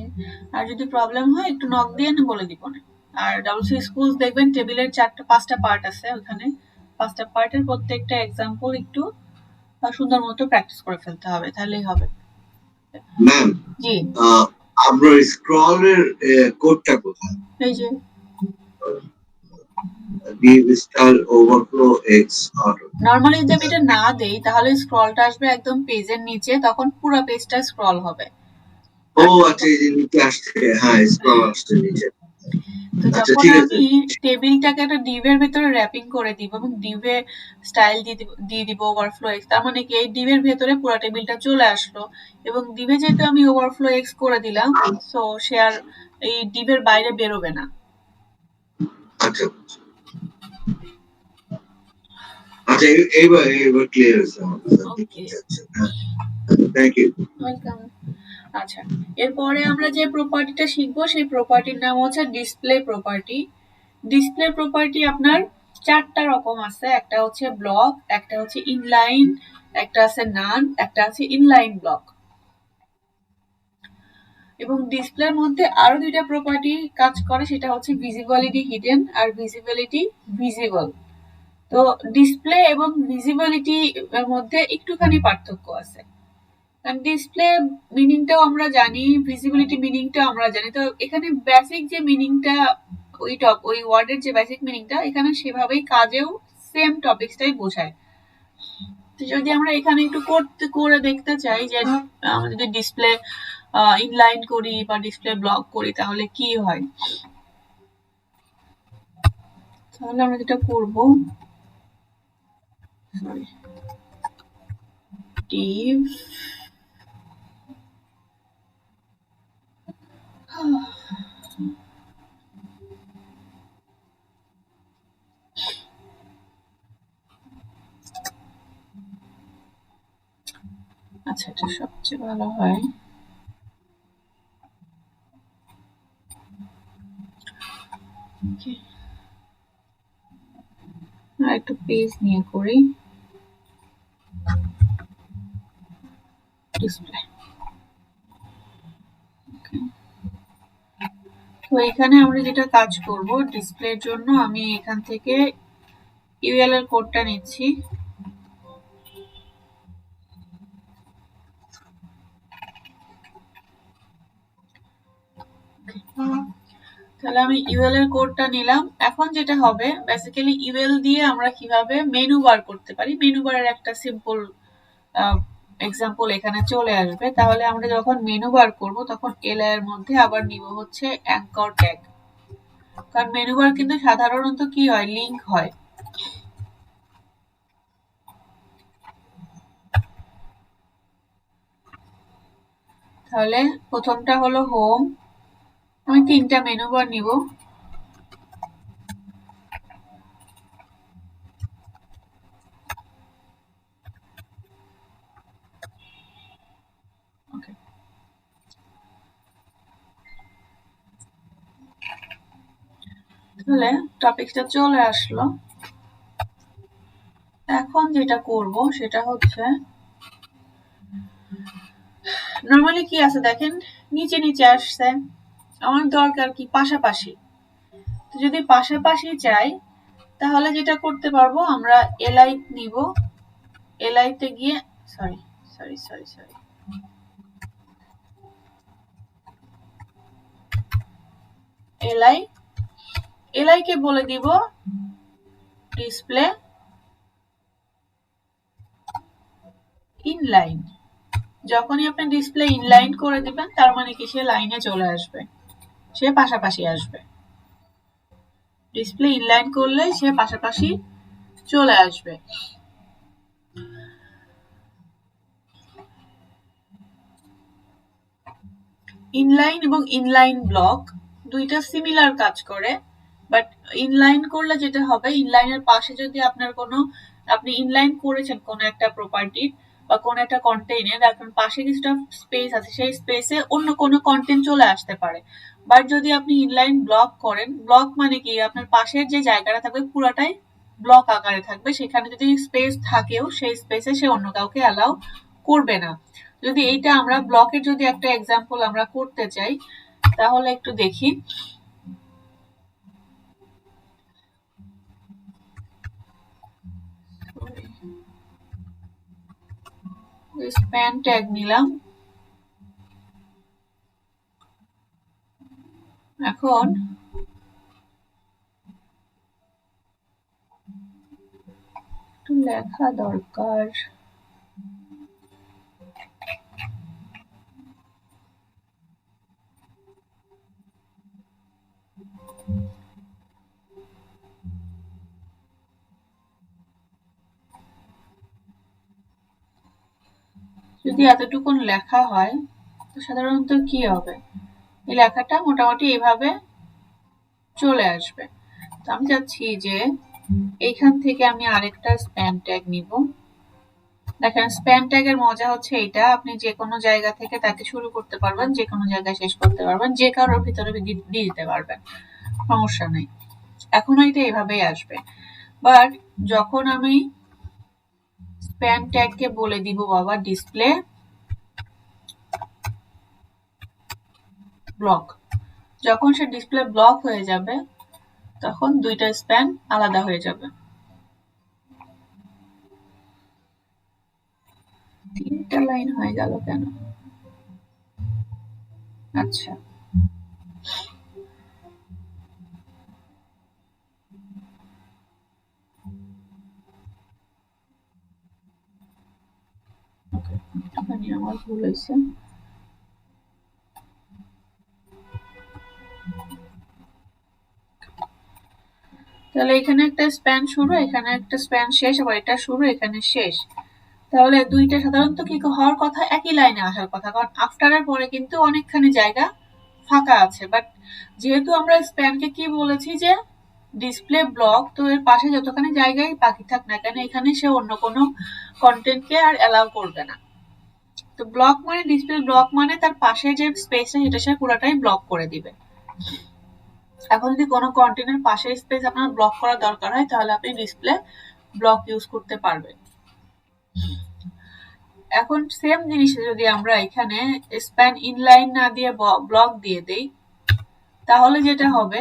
আর যদি প্রবলেম হয় একটু নক দিয়ে বলে দিব না। আর ডাব্লিউসি স্কুলস দেখবেন টেবিলের 4-5টা পার্ট আছে ওখানে। 5টা পার্টের প্রত্যেকটা এক্সাম্পল একটু সুন্দর মতো প্র্যাকটিস করে ফেলতে হবে, তাহলেই হবে। ম্যাম, জি, আপনার স্ক্রলের কোডটা কোথায়? এই যে Depp style overflow x auto. Normally যদি আমি এটা না দেই তাহলে স্ক্রলটা আসবে একদম পেজের নিচে, তখন পুরো পেজটা স্ক্রল হবে। ও আচ্ছা, এই যে নিচে আসছে, হ্যাঁ স্ক্রল আসছে নিচে। তো আচ্ছা যখন ঠিক আছে। আমি টেবিলটাকে একটা ডিভের ভেতরে র্যাপিং করে দিব এবং ডিভে স্টাইল দিয়ে দিব ওভারফ্লো এক্স, তার মানে কি এই ডিভের ভেতরে পুরো টেবিলটা চলে আসলো। এবং ডিভে যেহেতু আমি ওভারফ্লো এক্স করে দিলাম, সো সে আর এই ডিভের বাইরে বেরোবে না। আচ্ছা আচ্ছা, এইবার ক্লিয়ার হয়েছে আমার কাছে আপনি কি ওকে, চাচ্ছেন। হ্যাঁ, থ্যাংক ইউ। ওয়েলকাম। আচ্ছা, এরপরে আমরা যে প্রপার্টিটা শিখবো সেই প্রপার্টির নাম হচ্ছে ডিসপ্লে প্রপার্টি। ডিসপ্লে প্রপার্টি আপনার 4টা রকম আছে, একটা হচ্ছে ব্লক, একটা হচ্ছে ইনলাইন, একটা আছে নান, একটা আছে ইনলাইন ব্লক। এবং ডিসপ্লের মধ্যে আরো 2টা প্রপার্টি কাজ করে, সেটা হচ্ছে ভিজিবিলিটি হিডেন আর ভিজিবিলিটি ভিজিবল। তো ডিসপ্লে এবং ভিজিবিলিটি এর মধ্যে একটুখানি পার্থক্য আছে। ডিসপ্লে মিনিংটাও আমরা জানি, ভিজিবিলিটি মিনিংটাও আমরা জানি। তো এখানে বেসিক যে মিনিংটা, ওই ওয়ার্ডের যে বেসিক মিনিংটা এখানে সেভাবেই কাজেও সেম টপিকসটাই বোঝায়। তো যদি আমরা এখানে একটু করে দেখতে চাই যে আমরা যদি ডিসপ্লে ইনলাইন করি বা ডিসপ্লে ব্লক করি তাহলে কি হয়, তাহলে আমরা যেটা করব, সরি, ডিভ আচ্ছা, এটা সবচেয়ে ভালো হয়। Okay, আর একটু পেজ নিয়ে করি ডিসপ্লে। তো এখানে আমরা যেটা কাজ করব, ডিসপ্লের জন্য আমি এখান থেকে ইউএল এর কোডটা নিচ্ছি। তাহলে আমি ইউএল এর কোডটা নিলাম। এখন যেটা হবে, বেসিক্যালি ইউএল দিয়ে আমরা কিভাবে মেনু বার করতে পারি, মেনু বারের একটা সিম্পল এক্সাম্পল এখানে চলে আসবে। তাহলে আমরা যখন মেনু বার করব তখন এল এর মধ্যে আবার নিব হচ্ছে অ্যাঙ্কর ট্যাগ, কারণ মেনু বার কিন্তু সাধারণত কি হয়, লিংক হয়। তাহলে প্রথমটা হলো হোম, আমি 3টা মেনু বার নিব। ওকে, তাহলে টপিকটা চলে আসলো। এখন যেটা করব সেটা হচ্ছে, নরমালি কি আছে দেখেন, নিচে নিচে আসছে, আমার দরকার কি পাশাপাশি। তো যদি পাশাপাশি চাই তাহলে যেটা করতে পারবো, আমরা এলআই নিব, এলআই তে গিয়ে sorry sorry sorry sorry LI, LI কে বলে দিব ডিসপ্লে ইনলাইন। যখনই আপনি ডিসপ্লে ইনলাইন করে দিবেন তার মানে কি সে লাইনে চলে আসবে, সে পাশাপাশি আসবে। ডিসপ্লে ইনলাইন করলে সে পাশাপাশি চলে আসবে। ইনলাইন এবং ইনলাইন ব্লক দুইটা সিমিলার কাজ করে, বাট ইনলাইন করলে যেটা হবে, ইনলাইনের পাশে যদি আপনার কোনো, আপনি ইনলাইন করেছেন কোনো একটা প্রপার্টি বা কোনো একটা কন্টেইনের, এখন পাশে কিছুটা স্পেস আছে, সেই স্পেসে অন্য কোনো কন্টেন্ট চলে আসতে পারে। বাট যদি আপনি ইনলাইন ব্লক করেন, ব্লক মানে কি, আপনার পাশের যে জায়গাটা থাকবে পুরাটাই ব্লক আকারে থাকবে, সেখানে যদি স্পেস থাকেও সেই স্পেসে সে অন্য কাউকে অ্যালাউ করবে না। যদি এইটা আমরা ব্লকের যদি একটা এক্সাম্পল আমরা করতে চাই তাহলে একটু দেখি। স্প্যান ট্যাগ নিলাম। এখন একটু লেখা দরকার, যদি এতটুকুন লেখা হয় তো সাধারণত কি হবে, এই লেখাটা মোটামুটি এইভাবে চলে আসবে। তো আমি চাচ্ছি যে এইখান থেকে আমি আরেকটা স্প্যান ট্যাগ নিব। দেখেন স্প্যান ট্যাগের মজা হচ্ছে এটা, আপনি যে কোনো জায়গা থেকে তাকে শুরু করতে পারবেন, যে কোনো জায়গায় শেষ করতে পারবেন, যে কারোর ভিতরে দিয়ে দিতে পারবেন, সমস্যা নেই। এখনো এটা এভাবেই আসবে। বাট যখন আমি স্প্যান ট্যাগকে বলে দিব বাবা ডিসপ্লে ব্লক, যখন সে ডিসপ্লে ব্লক হয়ে যাবে তখন দুইটা স্প্যান আলাদা হয়ে যাবে। তিনটা লাইন হয়ে গেল কেন? আচ্ছা, একটুখানি আমার ভুল হয়েছে। তাহলে এখানে একটা স্প্যান শুরু, এখানে একটা স্প্যান শেষ, আবার এটা শুরু, এখানে শেষ। তাহলে দুইটা সাধারণত কি হওয়ার কথা, একই লাইনে আসার কথা, কারণ আফটারের পরে কিন্তু অনেকখানি জায়গা ফাঁকা আছে। বাট যেহেতু আমরা স্প্যানকে কি বলেছি যে ডিসপ্লে ব্লক, তো এর পাশে যতখানি জায়গায় বাকি থাক না কেন এখানে সে অন্য কোনো কন্টেন্টকে আর অ্যালাউ করবে না। তো ব্লক মানে ডিসপ্লে ব্লক মানে তার পাশে যে স্পেসটা সেটা সে পুরোটাই ব্লক করে দিবে। এখন যদি কোনো কন্টেন্টের পাশে স্পেস আপনার ব্লক করা দরকার হয় তাহলে আপনি ডিসপ্লে ব্লক ইউজ করতে পারবেন। এখন সেম জিনিস যদি আমরা এখানে স্প্যান ইনলাইন না দিয়ে ব্লক দিয়ে দেই তাহলে যেটা হবে,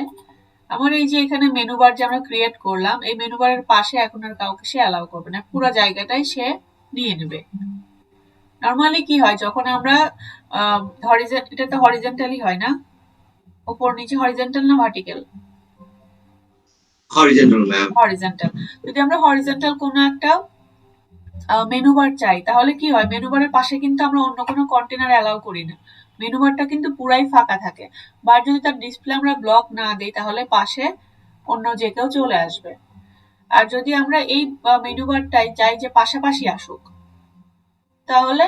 আমার এই যে এখানে মেনু বার যে আমরা ক্রিয়েট করলাম, এই মেনু বারের পাশে এখন আর কাউকে সে অ্যালাউ করবে না, পুরো জায়গাটাই সে নিয়ে নেবে। নরমালি কি হয় যখন আমরা এটা তো হরিজন্টালি হয় না, উপর নিচে হরিজন্টাল না ভার্টিক্যাল? horizontal map. হরিজন্টাল। যদি আমরা হরিজন্টাল কোনো একটা মেনু বার চাই তাহলে কি হয়, মেনু বারের পাশে কিন্তু আমরা অন্য কোনো কন্টেনার অ্যালাউ করি না, মেনু বারটা কিন্তু পুরাই ফাঁকা থাকে। বা যদি তার ডিসপ্লে আমরা ব্লক না দিই তাহলে পাশে অন্য যে কেউ চলে আসবে। আর যদি আমরা এই মেনু বারটাই চাই যে পাশাপাশি আসুক তাহলে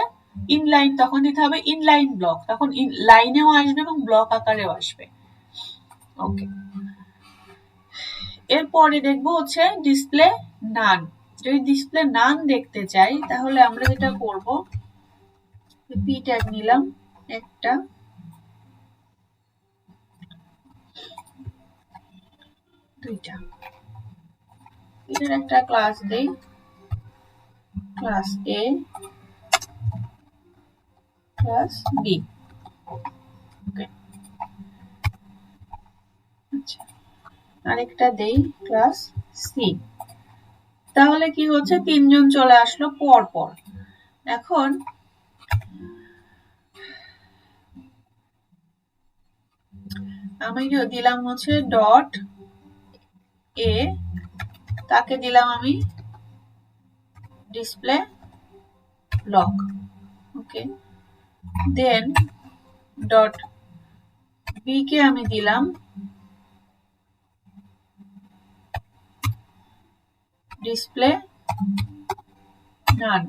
ইনলাইন, তখন দিতে হবে ইনলাইন ব্লক, তখন লাইনেও আসবে এবং ব্লক আকারেও আসবে। ওকে, এরপরে দেখবো হচ্ছে ডিসপ্লে নান। যদি ডিসপ্লে নান দেখতে চাই তাহলে আমরা যেটা করব, পি ট্যাগ নিলাম একটা, দুইটা, এটার একটা ক্লাস দেই, ক্লাস এ, ক্লাস বি। ওকে, আচ্ছা, আরেকটা দেই ক্লাস সি। তাহলে কি হচ্ছে, তিনজন চলে আসলো পর পর। এখন আমি দিলাম হচ্ছে ডট এ, তাকে দিলাম আমি ডিসপ্লে ব্লক। ওকে, দেন ডট বি কে আমি দিলাম ডিসপ্লে নান।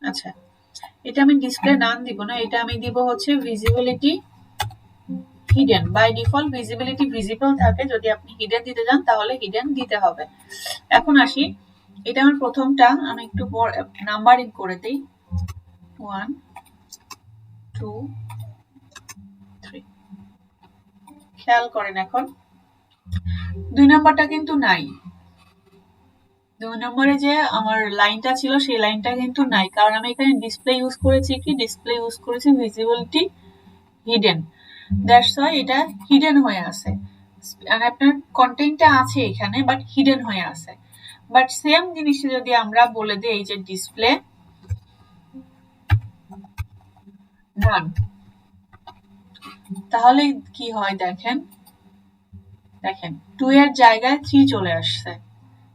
আচ্ছা, এটা আমি ডিসপ্লে নান দিব না, এটা আমি দিব হচ্ছে visibility hidden. By default visibility visible থাকে, যদি আপনি হিডেন দিতে যান তাহলে হিডেন দিতে হবে। এখন আসি, এটা আমার প্রথমটা, আমি একটু নাম্বারিং করে দিই, 1 2 3। খেয়াল করেন এখন 2 নাম্বারটা কিন্তু নাই, 2 নম্বরে যে আমার লাইনটা ছিল সেই লাইনটা কিন্তু নাই, কারণ আমি এখানে ডিসপ্লে ইউজ করেছি, কি ডিসপ্লে ইউজ করেছি ভিজিবিলিটি হিডেন, দ্যাটস ওয়াই এটা হিডেন হয়ে আছে। মানে আপনার কন্টেন্টটা আছে এখানে বাট হিডেন হয়ে আছে। বাট সেম জিনিসটা যদি আমরা বলে দিই এই যে ডিসপ্লে নান, তাহলে কি হয় দেখেন, দেখেন 2 এর জায়গায় 3 চলে আসছে।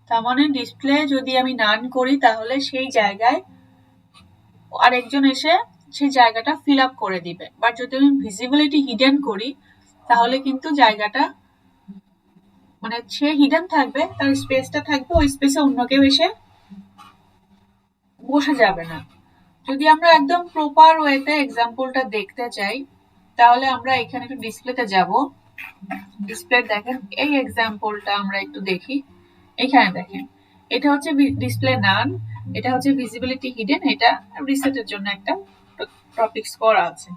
তার মানে ডিসপ্লে যদি আমি নান করি তাহলে সেই জায়গায় আরেকজন এসে সেই জায়গাটা ফিল আপ করে দিবে। বাট যদি আমি ভিজিবিলিটি হিডেন করি তাহলে কিন্তু জায়গাটা, মানে সে হিডেন থাকবে, তার স্পেসটা থাকবে, ওই স্পেসে অন্য কেউ এসে বসে যাবে না। যদি আমরা একদম প্রপার ওয়েতে এক্সাম্পলটা দেখতে চাই তাহলে আমরা এখানে একটু ডিসপ্লেতে যাব, ডিসপ্লে দেখেন এই এক্সাম্পলটা আমরা একটু দেখি। এখানে দেখেন এটা হচ্ছে ডিসপ্লে নান, এটা হচ্ছে ভিজিবিলিটি হিডেন, এটা রিসেটের জন্য একটা টপিকস করা আছে।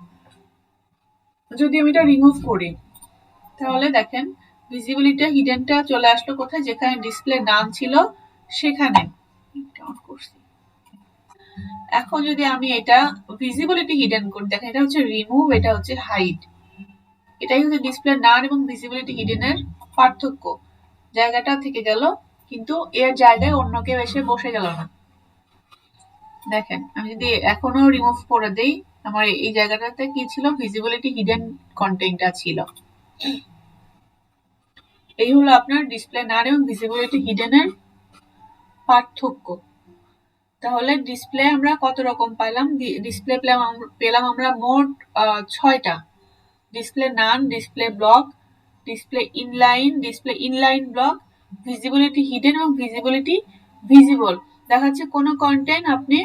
যদি আমি এটা রিমুভ করি তাহলে দেখেন ভিজিবিলিটি হিডেনটা চলে আসলো কোথায়, যেখানে ডিসপ্লে নান ছিল সেখানে। এখন যদি আমি এটা ভিজিবিলিটি হিডেন করি, দেখেন এটা হচ্ছে রিমুভ, এটা হচ্ছে হাইড। এটাই হচ্ছে ডিসপ্লে নান এবং ভিজিবিলিটি হিডেনের পার্থক্য। জায়গাটা থেকে গেল কিন্তু এর জায়গায় অন্য কেউ এসে বসে গেল না। দেখেন আমি যদি এখনো রিমুভ করে দেই, আমার এই জায়গাটাতে কি ছিল, ভিজিবিলিটি হিডেন কন্টেন্টটা ছিল। এই হলো আপনার ডিসপ্লে নান এবং ভিজিবিলিটি হিডেনের পার্থক্য। তাহলে ডিসপ্লে আমরা কত রকম পাইলাম, ডিসপ্লে পেলাম আমরা মোট 6টা, display none, display block, display inline block, visibility hidden এবং ভিজিবিলিটি ভিজিবল। দেখা যাচ্ছে কোনো কন্টেন্ট আপনি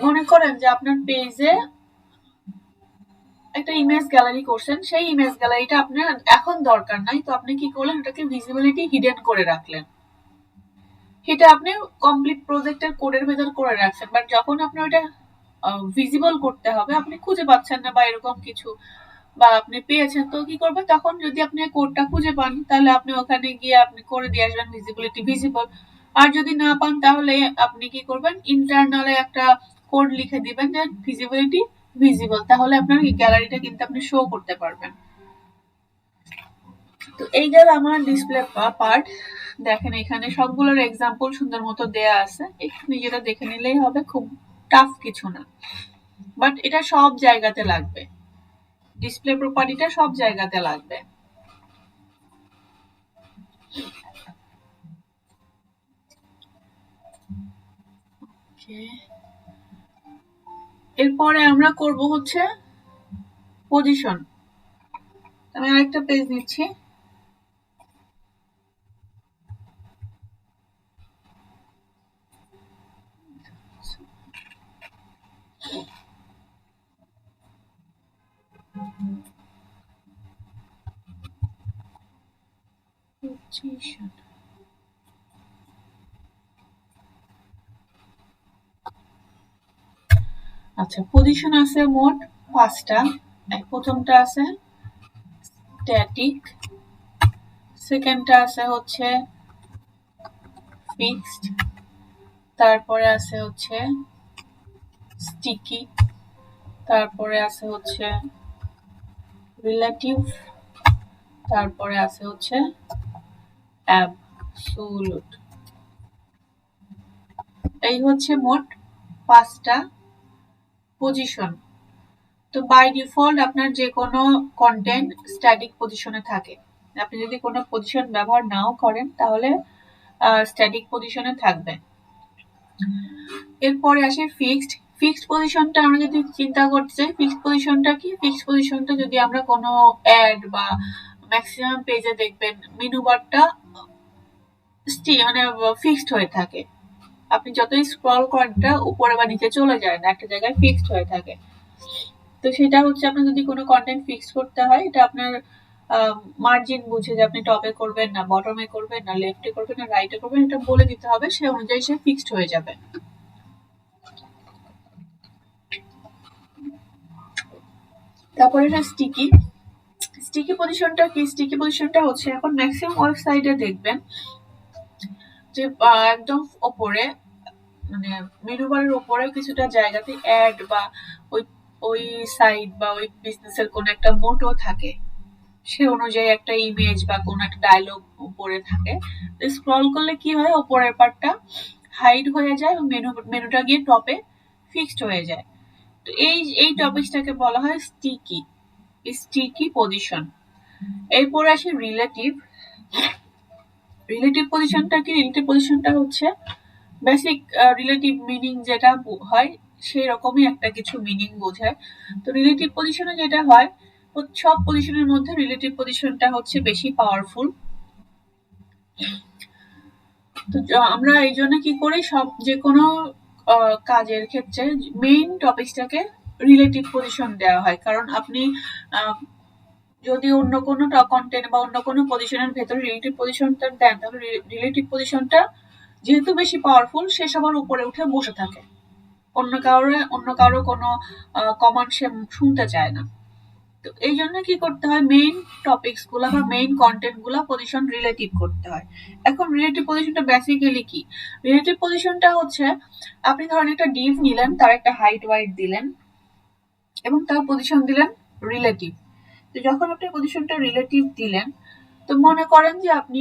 মনে করেন যে আপনার পেজে একটা ইমেজ গ্যালারি করছেন, সেই ইমেজ গ্যালারিটা আপনার এখন দরকার নাই, তো আপনি কি করলেন, ওটাকে ভিজিবিলিটি হিডেন করে রাখলেন। সেটা আপনি কমপ্লিট প্রজেক্টের কোডের ভেতর করে রাখছেন, বাট যখন আপনি ওটা ভিজিবল করতে হবে আপনি খুঁজে পাচ্ছেন না বা এরকম কিছু, বা আপনি পেয়েছেন, তো কি করবেন তখন যদি আপনি কোডটা খুঁজে পান তাহলে আপনি ওখানে গিয়ে আপনি করে দিয়ে আসবেন ভিজিবিলিটি ভিজিবল। আর যদি না পান তাহলে আপনি কি করবেন, ইন্টারনালে একটা কোড লিখে দিবেন যে ভিজিবিলিটি ভিজিবল, তাহলে আপনার গ্যালারিটা কিন্তু আপনি শো করতে পারবেন। তো এই গেল আমার ডিসপ্লে পার্ট। দেখেন এখানে সবগুলোর এক্সাম্পল সুন্দর মতো দেয়া আছে, একটু নিজেরা দেখে নিলেই হবে, খুব টাফ কিছু না, বাট এটা সব জায়গাতে লাগবে, ডিসপ্লে প্রপার্টিটা সব জায়গাতে লাগবে। এরপরে আমরা করব হচ্ছে পজিশন। আমি আরেকটা পেজ নিচ্ছি। পজিশন, আচ্ছা পজিশন আছে মোট 5টা। প্রথমটা আছে স্ট্যাটিক, সেকেন্ডটা আছে হচ্ছে ফিক্সড, তারপরে আছে হচ্ছে স্টিকি, তারপরে আছে হচ্ছে রিলেটিভ, তারপরে আছে হচ্ছে অ্যাবসোলুট। এই হচ্ছে মোট 5টা পজিশন। তো বাই ডিফল্ট আপনার যে কোনো কন্টেন্ট স্ট্যাটিক পজিশনে থাকে, আপনি যদি কোনো পজিশন ব্যবহার নাও করেন তাহলে স্ট্যাটিক পজিশনে থাকবে। এরপরে আসে ফিক্সড। ফিক্সড পজিশনটা আমরা যদি চিন্তা করতে চাই, ফিক্সড পজিশনটা কি, ফিক্সড পজিশনটা যদি আমরা কোনো অ্যাড বা ম্যাক্সিমাম পেজে দেখবেন মেনু বারটা মানে ফিক্সড হয়ে থাকে, আপনি যতই স্ক্রল করেন এটা উপরে বা নিচে চলে যায় না, একটা জায়গায় ফিক্সড হয়ে থাকে। তো সেটা হচ্ছে আপনার যদি কোনো কন্টেন্ট ফিক্স করতে হয়, এটা আপনার মার্জিন বুঝে যে আপনি টপে করবেন না বটমে করবেন না লেফটে করবেন না রাইটে করবেন, এটা বলে দিতে হবে, সে অনুযায়ী সে ফিক্সড হয়ে যাবে। তারপরে এটা স্টিকি। স্টিকি পজিশনটা কি, স্টিকি পজিশনটা হচ্ছে এখন ম্যাক্সিমাম ওয়েবসাইটে দেখবেন যে একদম ওপরে মানে মেনু বারের উপরে কিছুটা জায়গাতে অ্যাড বা ওই ওই সাইট বা ওই বিজনেসের কোনো একটা মোটো থাকে, সে অনুযায়ী একটা ইমেজ বা কোনো একটা ডায়লগ উপরে থাকে। স্ক্রল করলে কি হয়, উপরের পার্টটা হাইড হয়ে যায় এবং মেনুটা গিয়ে টপে ফিক্সড হয়ে যায়। তো এই টপিকটাকে বলা হয় স্টিকি, স্টিকি পজিশন। এরপরে আসে রিলেটিভ। রিলেটিভ পজিশনটা কি, রিলেটিভ পজিশনটা হচ্ছে বেসিক রিলেটিভ মিনিং যেটা হয় সেই রকমই একটা কিছু মিনিং বোঝায়। তো রিলেটিভ পজিশনে যেটা হয়, সব পজিশনের মধ্যে রিলেটিভ পজিশনটা হচ্ছে বেশি পাওয়ারফুল। তো আমরা এই জন্য কি করি, সব যে কোনো কাজের ক্ষেত্রে মেইন টপিকসটাকে রিলেটিভ পজিশন দেওয়া হয়, কারণ আপনি যদি অন্য কোনো কন্টেন্ট বা অন্য কোনো পজিশনের ভেতরে রিলেটিভ পজিশনটা দেন, তাহলে রিলেটিভ পজিশনটা যেহেতু বেশি পাওয়ারফুল সে সবার উপরে উঠে বসে থাকে, অন্য কারো কোনো কমান্ড সে শুনতে চায় না। তো এই জন্য কি করতে হয়, মেইন টপিকস গুলা বা মেইন কন্টেন্ট গুলা পজিশন রিলেটিভ করতে হয়। এখন রিলেটিভ পজিশনটা বেসিক্যালি কি, রিলেটিভ পজিশনটা হচ্ছে আপনি ধরেন একটা ডিভ নিলেন, তার একটা হাইট ওয়াইট দিলেন এবং তার পজিশন দিলেন রিলেটিভ। তো যখন আপনি পজিশনটা রিলেটিভ দিলেন, তো মনে করেন যে আপনি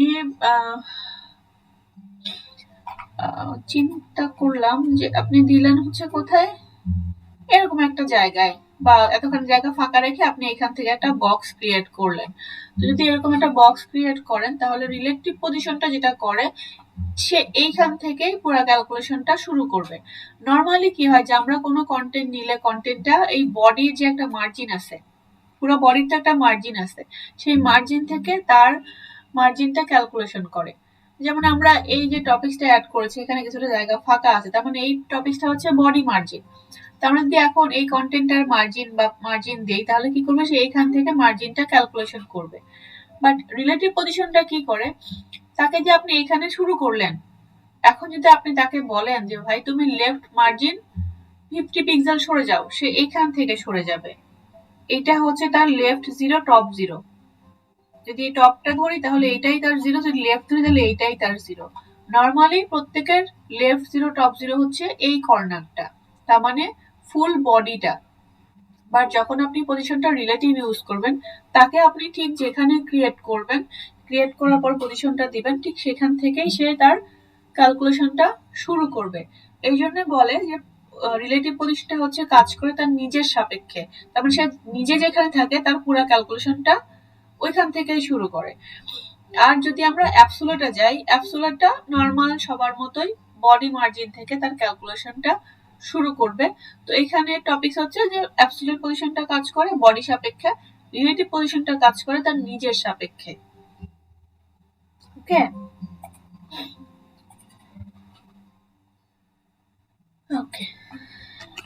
চিন্তা করলাম যে আপনি দিলেন হচ্ছে কোথায়, এরকম একটা জায়গায় বা এতখানি জায়গা ফাঁকা রেখে আপনি এখান থেকে একটা বক্স ক্রিয়েট করলেন। তো যদি এরকম একটা বক্স ক্রিয়েট করেন তাহলে রিলেটিভ পজিশনটা যেটা করে, সে এইখান থেকেই পুরো ক্যালকুলেশনটা শুরু করবে। নরমালি কি হয় যে আমরা কোনো কন্টেন্ট নিলে কন্টেন্টটা এই বডির যে একটা মার্জিন আছে, পুরো বডির তো একটা মার্জিন আছে, সেই মার্জিন থেকে তার মার্জিনটা ক্যালকুলেশন করে। যেমন আমরা এই যে টপিকসটা অ্যাড করেছি এখানে কিছুটা জায়গা ফাঁকা আছে, তার মানে এই টপিকসটা হচ্ছে বডি মার্জিন। তার মানে যদি এখন এই কন্টেন্টটার মার্জিন দেই তাহলে কি করবে, সে এইখান থেকে মার্জিনটা ক্যালকুলেশন করবে। বাট রিলেটিভ পজিশনটা কি করে, তাকে যে আপনি এখানে শুরু করলেন এখন যদি আপনি তাকে বলেন যে ভাই তুমি লেফট মার্জিন 50 পিক্সেল সরে যাও, সে এইখান থেকে সরে যাবে। এটা হচ্ছে তার লেফট জিরো টপ জিরো। যদি টপটা ধরি তাহলে এটাই তার জিরো, যদি লেফট ধরি তাহলে এইটাই তার জিরো। নর্মালি প্রত্যেকের লেফট জিরো টপ জিরো হচ্ছে এই কর্নারটা, তার মানে ফুল বডিটা। বাট যখন আপনি পজিশনটা রিলেটিভ ইউজ করবেন, তাকে আপনি ঠিক যেখানে ক্রিয়েট করবেন, ক্রিয়েট করার পর পজিশনটা দিবেন, ঠিক সেখান থেকেই সে তার ক্যালকুলেশনটা শুরু করবে। এই জন্য বলে যে রিলেটিভ পজিশনটা হচ্ছে কাজ করে তার নিজের সাপেক্ষে, তারপর সে নিজে যেখানে থাকে তার পুরো ক্যালকুলেশনটা ওইখান থেকেই শুরু করে। আর যদি আমরা অ্যাবসোলিউটে যাই, অ্যাবসোলিউটটা নর্মাল সবার মতোই বডি মার্জিন থেকে তার ক্যালকুলেশনটা শুরু করবে। তো এখানে টপিক হচ্ছে যে অ্যাবসোলিউট পজিশনটা কাজ করে বডি সাপেক্ষে, রিলেটিভ পজিশনটা কাজ করে তার নিজের সাপেক্ষে। ওকে ওকে,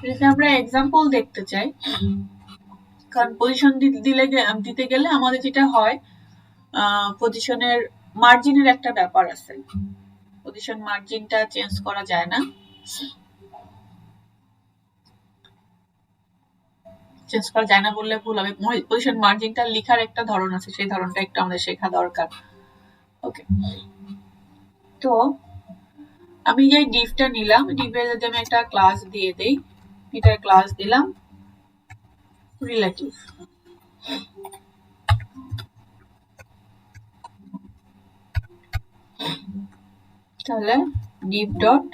যদি আমরা এক্সাম্পল দেখতে চাই, কারণ পজিশন দিতে গেলে আমাদের যেটা হয়, পজিশনের মার্জিনের একটা ব্যাপার আছে, পজিশন মার্জিনটা চেঞ্জ করা যায় না। চেঞ্জ করা যায় না বললে ভুল হবে, পজিশন মার্জিনটা লেখার একটা ধরন আছে, সেই ধরনটা একটু আমাদের শেখা দরকার। ওকে, তো আমি যে ডিভটা নিলাম, ডিভে যদি আমি একটা ক্লাস দিয়ে দেই, এটার ক্লাস দিলাম রিলেটিভ। তাহলে div ডট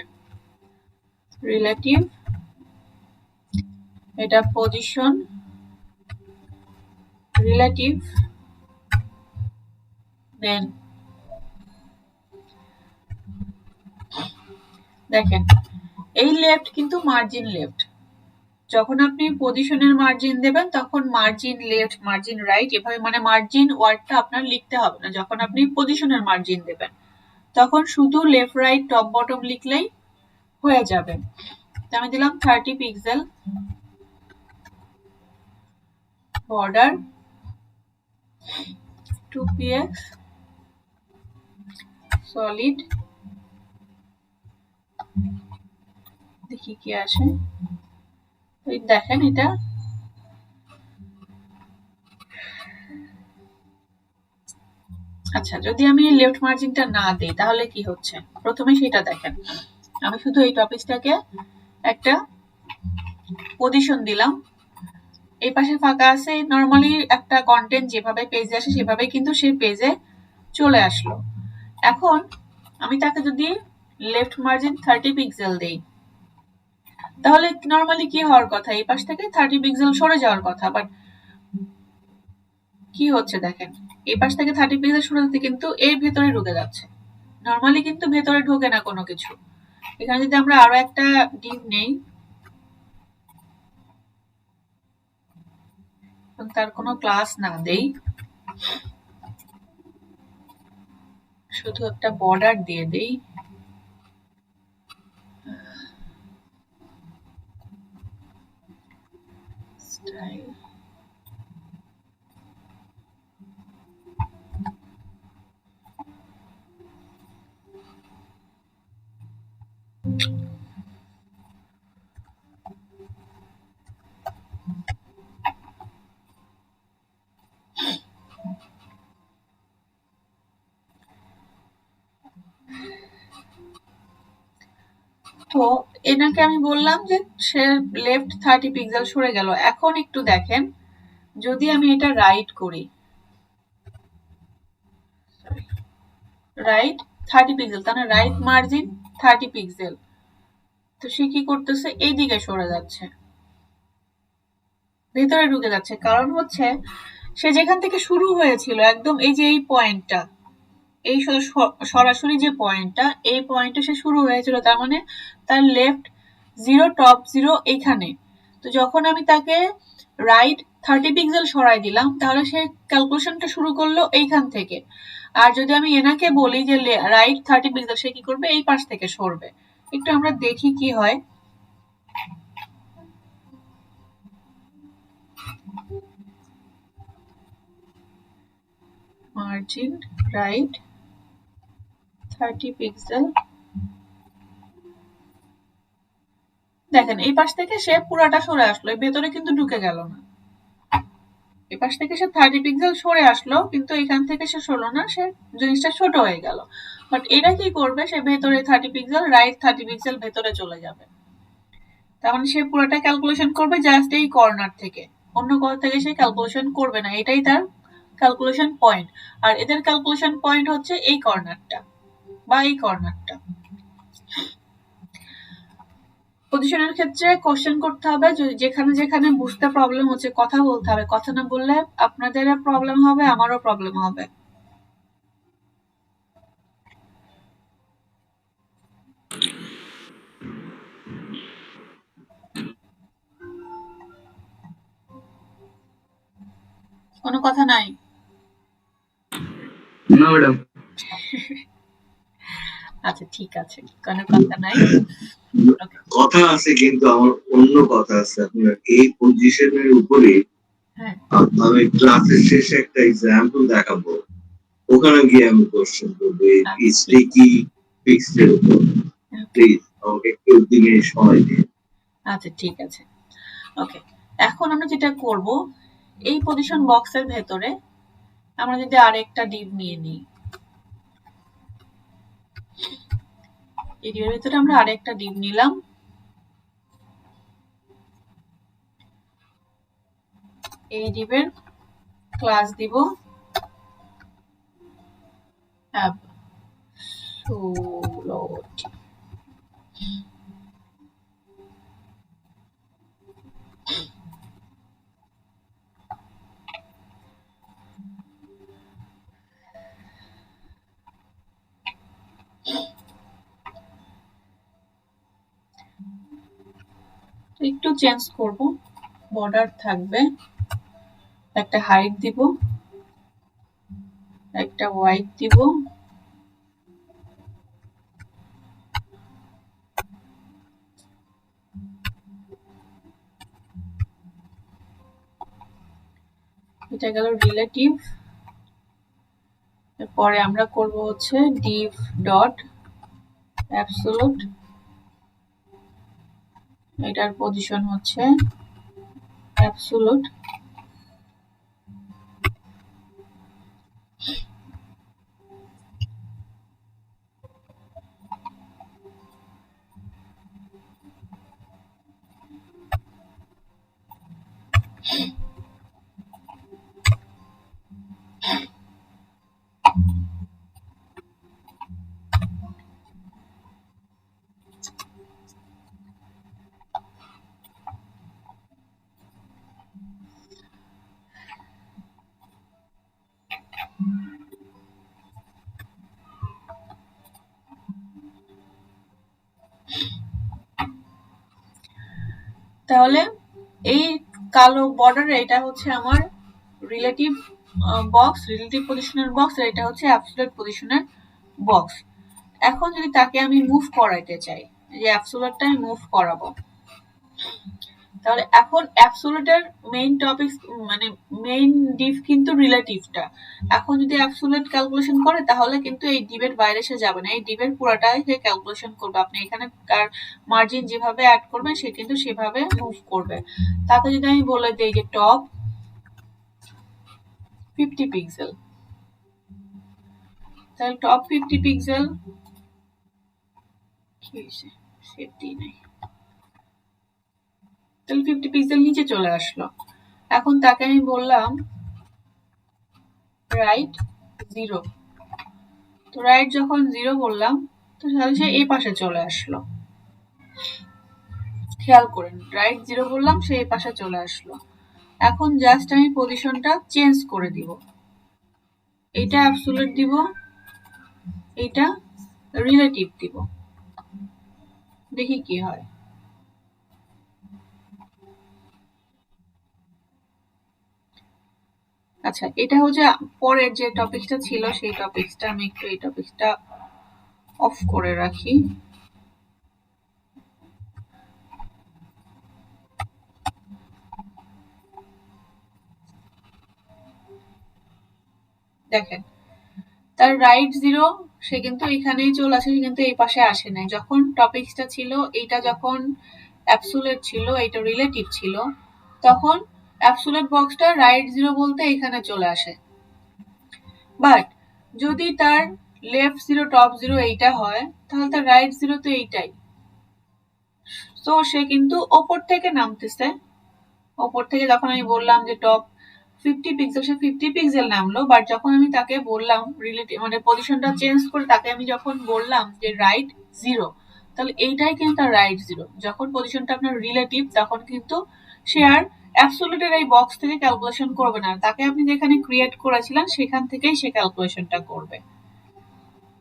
রিলেটিভ, এটা পজিশন রিলেটিভ, দেন দেখেন এই লেফট কিন্তু মার্জিন লেফট। যখন আপনি পজিশনের মার্জিন দেবেন তখন মার্জিন লেফট, মার্জিন রাইট, এভাবে মানে মার্জিন ওয়ার্ডটা আপনার লিখতে হবে না। যখন আপনি পজিশনের মার্জিন দেবেন তখন শুধু লেফট রাইট টপ বটম লিখলেই হয়ে যাবে। তো আমি দিলাম 30 পিক্সেল বর্ডার 2px সলিড, দেখি কি আসে। দেখেন এটা আচ্ছা, যদি আমি লেফট মার্জিনটা না দিই তাহলে কি হচ্ছে প্রথমে সেটা দেখেন। আমি শুধু এই টপিকটাকে একটা পজিশন দিলাম, এই পাশে ফাঁকা আছে, নরমালি একটা কন্টেন্ট যেভাবে পেজে আসে সেভাবে কিন্তু সেই পেজে চলে আসলো। এখন আমি তাকে যদি লেফট মার্জিন 30 পিক্সেল দেই তাহলে নরমালি কি হওয়ার কথা, এই পাশ থেকে 30 পিক্সেল সরে যাওয়ার কথা, বাট কি হচ্ছে দেখেন, এই পাশ থেকে 30 পিক্সেল সরে যেতে কিন্তু এর ভেতরে ঢুকে যাচ্ছে। নরমালি কিন্তু ভেতরে ঢোকে না কোনো কিছু। এখানে যদি আমরা আরো একটা ডিভ নেই এবং তার কোনো ক্লাস না দেই, শুধু একটা বর্ডার দিয়ে দেই, স্টাইল তো এনাকে আমি বললাম যে সে লেফট 30 পিক্সেল সরে গেল। এখন একটু দেখেন যদি আমি এটা রাইট করি, রাইট 30 পিক্সেল, তাহলে রাইট মার্জিন 30 পিক্সেল, তো সে কি করতেছে এইদিকে সরে যাচ্ছে, ভেতরে ঢুকে যাচ্ছে। কারণ হচ্ছে সে যেখান থেকে শুরু হয়েছিল একদম এই যে এই পয়েন্টটা, এই সরাসরি যে পয়েন্টটা, এই পয়েন্টে সে শুরু হয়েছিল, তার মানে তার লেফট জিরো টপ জিরো এইখানে। তো যখন আমি তাকে রাইট 30 পিক্সেল সরাই দিলাম তাহলে সে ক্যালকুলেশনটা শুরু করলো এইখান থেকে। আর যদি আমি এনাকে বলি যে রাইট 30 পিক্সেল, সে কি করবে এই পাশ থেকে সরবে। একটু আমরা দেখি কি হয়। মার্জিন রাইট 30 পিক্সেল দেখেন এই পাশ থেকে সে পুরাটা সরে আসলো, এর ভেতরে কিন্তু ঢুকে গেল না। এই পাশ থেকে সে 30 পিক্সেল সরে আসলো, কিন্তু এখান থেকে সে সরলো না, সে জিনিসটা ছোট হয়ে গেল। বাট এটা কি করবে, সে ভেতরে 30 পিক্সেল, রাইট 30 পিক্সেল ভেতরে চলে যাবে। তার মানে সে পুরোটা ক্যালকুলেশন করবে জাস্ট এই কর্নার থেকে, অন্য কোথাও থেকে সে ক্যালকুলেশন করবে না। এটাই তার ক্যালকুলেশন পয়েন্ট। আর এদের ক্যালকুলেশন পয়েন্ট হচ্ছে এই কর্নারটা বা এই কর্নারটা। পজিশনের ক্ষেত্রে কোশ্চেন করতে হবে, যেখানে যেখানে বুঝতে প্রবলেম হচ্ছে কথা বলতে হবে। কথা না বললে আপনাদেরও প্রবলেম হবে, আমারও প্রবলেম হবে। কোনো কথা নাই? না ম্যাডাম। আচ্ছা ঠিক আছে, কোনো কথা নাই। ওকে। কথা আছে কিন্তু আমার অন্য কথা আছে আপনার এই পজিশনের উপরে। হ্যাঁ আমি ক্লাসের শেষে একটা এক্সাম্পল দেখাবো, ওখানে গিয়ে আমি কোশ্চেন করবো এই আচ্ছা, স্টিকি ফিক্সড এর উপর। প্লিজ আমাকে একটু দিনে সময় দিন। আচ্ছা ঠিক আছে। ওকে, এখন আমরা যেটা করব, এই পজিশন বক্সের ভেতরে আমরা যদি আরেকটা ডিভ নিয়ে নিই, এই ডিভের ভেতরে আমরা আরেকটা ডিভ নিলাম। এই ডিভের ক্লাস দিব অ্যাবসোলুট। একটু চেঞ্জ করব, বর্ডার থাকবে, একটা হাইট দিব, একটা হোয়াইট দিব, এটা গেল রিলেটিভ। এরপরে আমরা করব হচ্ছে div ডট অ্যাবসোলুট, এটার পজিশন হচ্ছে অ্যাবসোলুট। তাহলে এই কালো বর্ডারে এটা হচ্ছে আমার রিলেটিভ বক্স, রিলেটিভ পজিশনের বক্স, আর এটা হচ্ছে অ্যাবসোলিউট পজিশনের বক্স। এখন যদি তাকে আমি মুভ করাইতে চাই, যে অ্যাবসোলিউটটা আমি মুভ করাবো, তাহলে এখন অ্যাবসোলিউটের মেইন টপিক মানে মেইন ডিভ কিন্তু রিলেটিভটা। এখন যদি অ্যাবসোলিউট ক্যালকুলেশন করে তাহলে কিন্তু এই ডিভের বাইরে সে যাবে না, এই ডিভের পুরাটাই সে ক্যালকুলেশন করবে। আপনি এখানে তার মার্জিন যেভাবে অ্যাড করবেন সে কিন্তু সেভাবে মুভ করবে। তাকে যদি আমি বলে দিই যে টপ 50 পিক্সেল, তাহলে টপ 50 পিক্সেল কি হয়েছে, সেফটি নাই, তাহলে 50 পিক্সেল নিচে চলে আসলো। এখন তাকে আমি বললাম রাইট 0, তো রাইট যখন 0 বললাম তো তাহলে সে এই পাশে চলে আসলো। খেয়াল করেন, রাইট 0 বললাম, সে এই পাশে চলে আসলো। এখন জাস্ট আমি পজিশনটা চেঞ্জ করে দিব, এটা অ্যাবসোলিউট দিব, এটা রিলেটিভ দিব, দেখি কি হয়। আচ্ছা, এটা হচ্ছে পরের যে টপিকটা ছিল সেই টপিকটা, আমি একটু এই টপিকটা অফ করে রাখি। দেখেন, তার রাইট 0, সে কিন্তু এখানেই চলে আসে, কিন্তু এই পাশে আসে নাই। যখন টপিকসটা ছিল এইটা, যখন অ্যাবসোলিউট ছিল, এটা রিলেটিভ ছিল, তখন অ্যাবসোলিউট বক্সটা রাইট 0 বলতে এখানে চলে আসে। বাট যদি তার লেফট 0 টপ 0 এইটা হয়, তাহলে তার রাইট 0 তো এইটাই। তো সে কিন্তু ওপর থেকে নামতেছে, ওপর থেকে যখন আমি বললাম যে টপ 50 পিক্সেল, সে 50 পিক্সেল নামলো। বাট যখন আমি তাকে বললাম রিলেটিভ মানে পজিশনটা চেঞ্জ করে তাকে আমি যখন বললাম যে রাইট 0, তাহলে এইটাই কিন্তু তার রাইট 0। যখন পজিশনটা আপনার রিলেটিভ তখন কিন্তু সে আর অ্যাবসোলিউটের এই বক্স থেকে ক্যালকুলেশন করবে না, তাকে আপনি যেখানে ক্রিয়েট করেছিলেন সেখান থেকেই সে ক্যালকুলেশনটা করবে।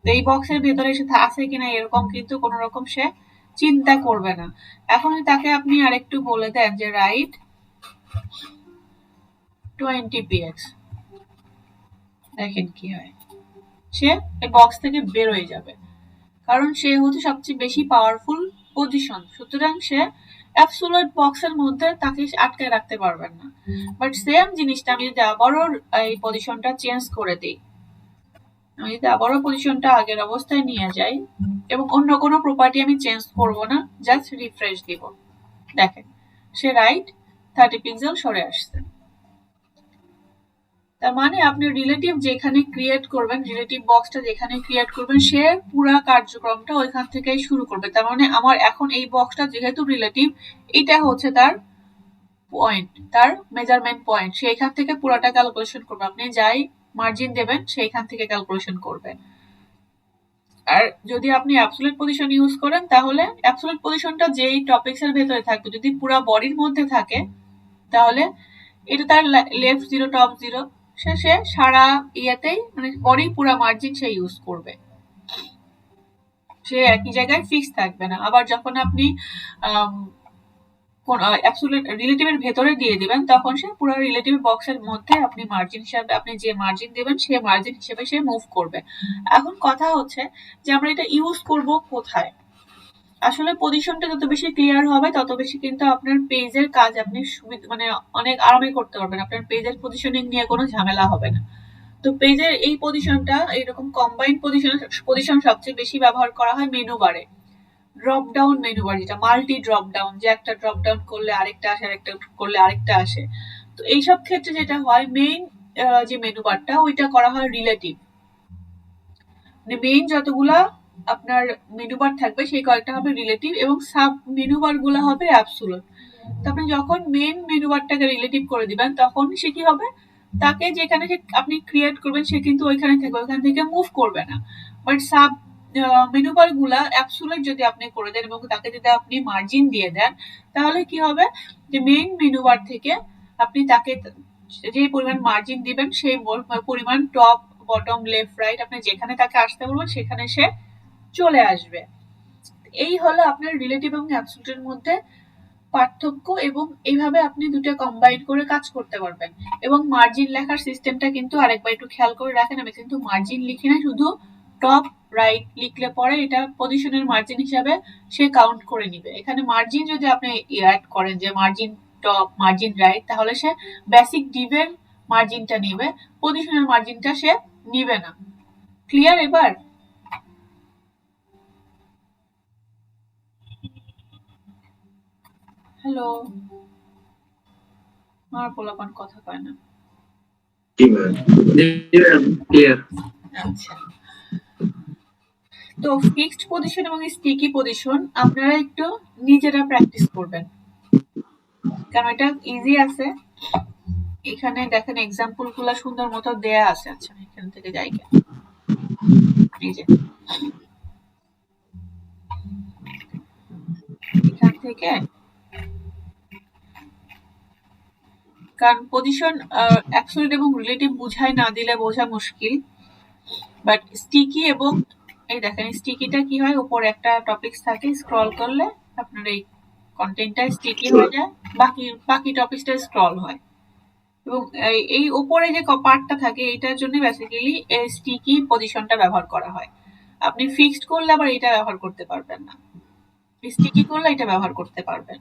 তো এই বক্সের ভেতরে সে আছে কিনা এরকম কিন্তু কোনো রকম সে চিন্তা করবে না। এখন তাকে আপনি আরেকটু বলে দেন যে রাইট 20px, দেখেন কি হয়, সে এই বক্স থেকে বের হয়ে যাবে, কারণ সে হচ্ছে সবচেয়ে বেশি পাওয়ারফুল পজিশন। সুতরাং সে অ্যাবসোলিউট বক্সের মধ্যে তাকে আটকে রাখতে পারবেন না। বাট সেম জিনিসটা আমি যদি আবারও এই পজিশনটা চেঞ্জ করে দিই, আমি যদি আবারও পজিশনটা আগের অবস্থায় নিয়ে যাই এবং অন্য কোনো প্রপার্টি আমি চেঞ্জ করব না, জাস্ট রিফ্রেশ দিব, দেখেন সে রাইট 30 পিক্সেল সরে আসছে। তার মানে আপনি রিলেটিভ যেখানে ক্রিয়েট করবেন, রিলেটিভ বক্সটা যেখানে ক্রিয়েট করবেন, সে পুরা কার্যক্রমটা ওইখান থেকেই শুরু করবে। তার মানে আমার এখন এই বক্সটা যেহেতু রিলেটিভ, এটা হচ্ছে তার পয়েন্ট, তার মেজারমেন্ট পয়েন্ট, সে এখান থেকে পুরাটা ক্যালকুলেশন করবে। আপনি যাই মার্জিন দেবেন সেইখান থেকে ক্যালকুলেশন করবে। আর যদি আপনি অ্যাবসোলিউট পজিশন ইউজ করেন, তাহলে অ্যাবসোলিউট পজিশনটা যেই টপিকস এর ভেতরে থাকবে, যদি পুরা বডির মধ্যে থাকে, তাহলে এটা তার লেফট 0 টপ 0, সে সারা ইয়েতেই মানে বডি পুরা মার্জিন সে ইউজ করবে, সে একই জায়গায় ফিক্স থাকবে না। আবার যখন আপনি কোন অ্যাবসোলিউট রিলেটিভের ভেতরে দিয়ে দিবেন, তখন সে পুরো রিলেটিভ বক্সের মধ্যে আপনি মার্জিন হিসাবে আপনি যে মার্জিন দিবেন সেই মার্জিন হিসেবে সে মুভ করবে। এখন কথা হচ্ছে যে আমরা এটা ইউজ করব কোথায়। আসলে পজিশনটা যত বেশি ক্লিয়ার হবে তত বেশি কিন্তু আপনার পেজের কাজ আপনি মানে অনেক আরামে করতে পারবেন, আপনার পেজের পজিশনিং নিয়ে কোনো ঝামেলা হবে না। তো পেজের এই পজিশনটা এরকম কম্বাইন্ড পজিশন সবচেয়ে বেশি ব্যবহার করা হয় মেনু বারে, ড্রপ ডাউন মেনু বার, যেটা মাল্টি ড্রপ ডাউন, যে একটা ড্রপ ডাউন করলে আরেকটা আসে, আরেকটা করলে আরেকটা আসে। তো এইসব ক্ষেত্রে যেটা হয়, মেইন যে মেনু বারটা ওইটা করা হয় রিলেটিভ, মানে মেইন যতগুলা আপনার মেনু বার থাকবে সেই কয়েকটা হবে রিলেটিভ এবং সাব মেনু বার গুলো হবে অ্যাবসোলিউট। তো আপনি যখন মেইন মেনু বারটাকে রিলেটিভ করে দিবেন, তখন সে কি হবে, তাকে যেখানে আপনি ক্রিয়েট করবেন সে কিন্তু ওইখানে থাকবে, ওইখান থেকে মুভ করবে না। বাট সাব মেনু বার গুলা অ্যাবসোলিউট যদি আপনি করে দেন এবং তাকে যদি আপনি মার্জিন দিয়ে দেন, তাহলে কি হবে যে মেইন মেনু বার থেকে আপনি তাকে যে পরিমাণ মার্জিন দিবেন সেই পরিমাণ টপ বটম লেফট রাইট আপনি যেখানে তাকে আসতে বলবেন সেখানে সে চলে আসবে। এই হলো আপনার রিলেটিভ এবং অ্যাবসোলিউটের মধ্যে পার্থক্য, এবং এইভাবে আপনি দুটো কম্বাইন করে কাজ করতে পারবেন। এবং মার্জিন লেখার সিস্টেমটা কিন্তু আরেকবার একটু খেয়াল করে রাখেন, আমি কিন্তু মার্জিন লিখি না, শুধু টপ রাইট লিখলে পরে এটা পজিশনের মার্জিন হিসাবে সে কাউন্ট করে নিবে। এখানে মার্জিন যদি আপনি অ্যাড করেন যে মার্জিন টপ মার্জিন রাইট, তাহলে সে বেসিক ডিভের মার্জিনটা নিবে, পজিশনের মার্জিনটা সে নিবে না। ক্লিয়ার এবার? হ্যালো, আমার পোলাপান কথা কয় না। কি ম্যাম? ক্লিয়ার। আচ্ছা, তো ফিক্সড পজিশন এবং স্টিকি পজিশন আপনারা একটু নিজেরা প্র্যাকটিস করবেন, কারণ এটা ইজি আছে। এখানে দেখেন এক্সাম্পল গুলা সুন্দর মতো দেয়া আছে। আচ্ছা, আমি এখান থেকে যাই কেন, এই যে এখান থেকে, কারণ পজিশন অ্যাবসলিউট এবং রিলেটিভ বুঝাই না দিলে বোঝা মুশকিল। বাট স্টিকি এবং এই দেখেন স্টিকিটা কি হয়, উপরে একটা টপিকস থাকে, স্ক্রল করলে আপনার এই কন্টেন্টটা স্টিকি হয়ে যায়, বাকি টপিকসটা স্ক্রল হয়। এবং এই উপরে যে পার্টটা থাকে এইটার জন্য বেসিক্যালি এই স্টিকি পজিশনটা ব্যবহার করা হয়। আপনি ফিক্সড করলে আবার এটা ব্যবহার করতে পারবেন না, স্টিকি করলে এটা ব্যবহার করতে পারবেন।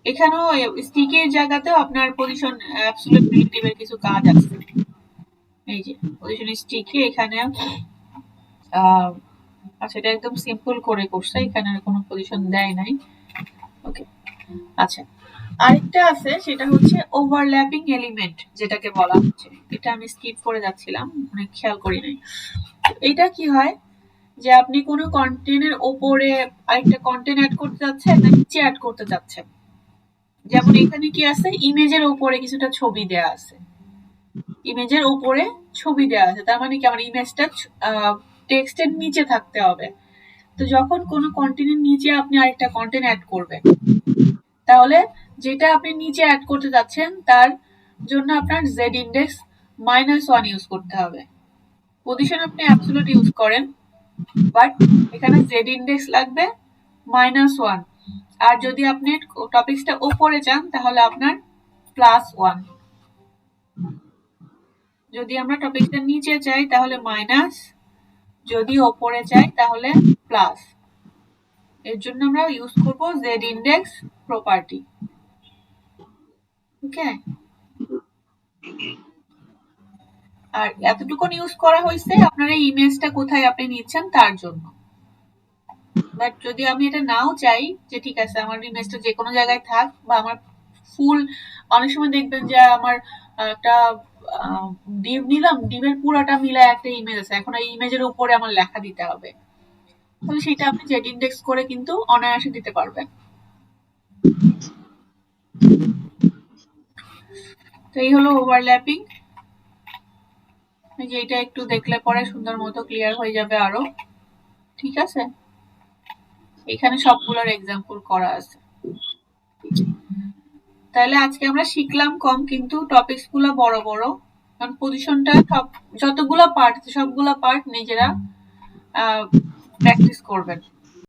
এখানেও স্টিকের জায়গাতেও আপনার পজিশন অ্যাবসলিউট রিলেটিভের কিছু কাজ আছে। এই যে পজিশন স্টিকি এখানে আচ্ছা, এটা একদম সিম্পল করে করছে, এখানে কোনো পজিশন দেয় নাই। ওকে, আচ্ছা। আরেকটা আছে, সেটা হচ্ছে ওভারল্যাপিং এলিমেন্ট, যেটাকে বলা হচ্ছে। এটা আমি স্কিপ করে যাচ্ছিলাম, মানে খেয়াল করি নাই। এটা কি হয়, যে আপনি কোনো কন্টেন্টের ওপরে আরেকটা কন্টেন্ট অ্যাড করতে যাচ্ছেন না নিচে অ্যাড করতে যাচ্ছেন। যেমন এখানে কি আছে, ইমেজের উপরে কিছুটা ছবি দেয়া আছে, ইমেজের উপরে ছবি দেয়া আছে, তার মানে কি আমার ইমেজটা টেক্সটের নিচে থাকতে হবে। তো যখন কোনো কন্টেন্টের নিচে আপনি আরেকটা কন্টেন্ট অ্যাড করবেন, তাহলে যেটা আপনি নিচে অ্যাড করতে যাচ্ছেন তার জন্য আপনার জেড ইন্ডেক্স -1 ইউজ করতে হবে। পজিশন আপনি অ্যাবসলিউট ইউজ করেন, বাট এখানে জেড ইন্ডেক্স লাগবে -1। আর যদি আপনি টপিকসটা উপরে চান তাহলে আপনার +1। যদি আমরা টপিকটা নিচে চাই তাহলে মাইনাস, যদি ওপরে চাই তাহলে প্লাস। এর জন্য আমরা ইউজ করব জেড ইন্ডেক্স প্রপার্টি। ওকে, আর এতটুকু ইউজ করা হয়েছে আপনার এই ইমেজটা কোথায় আপনি নিচ্ছেন তার জন্য। বাট যদি আমি এটা নাও চাই, যে ঠিক আছে আমার ইমেজটা যে কোনো জায়গায় থাক, বা আমার ফুল, অনেক সময় দেখবেন যে আমার একটা ডিভ নিলাম, ডিভের পুরোটা মিলায় একটা ইমেজ আছে, এখন এই ইমেজের উপরে আমার লেখা দিতে হবে, তাহলে সেটা আপনি জেড ইন্ডেক্স করে কিন্তু অনায়াসে দিতে পারবেন। তো এই হলো ওভারল্যাপিং। যে এটা একটু দেখলে পরে সুন্দর মতো ক্লিয়ার হয়ে যাবে আরো। ঠিক আছে, এখানে সবগুলোর এক্সাম্পল করা আছে। তাহলে আজকে আমরা শিখলাম কম, কিন্তু টপিকস গুলো বড় বড়, কারণ পজিশনটা সব যতগুলো পার্ট সবগুলো পার্ট নিজেরা প্র্যাকটিস করবেন।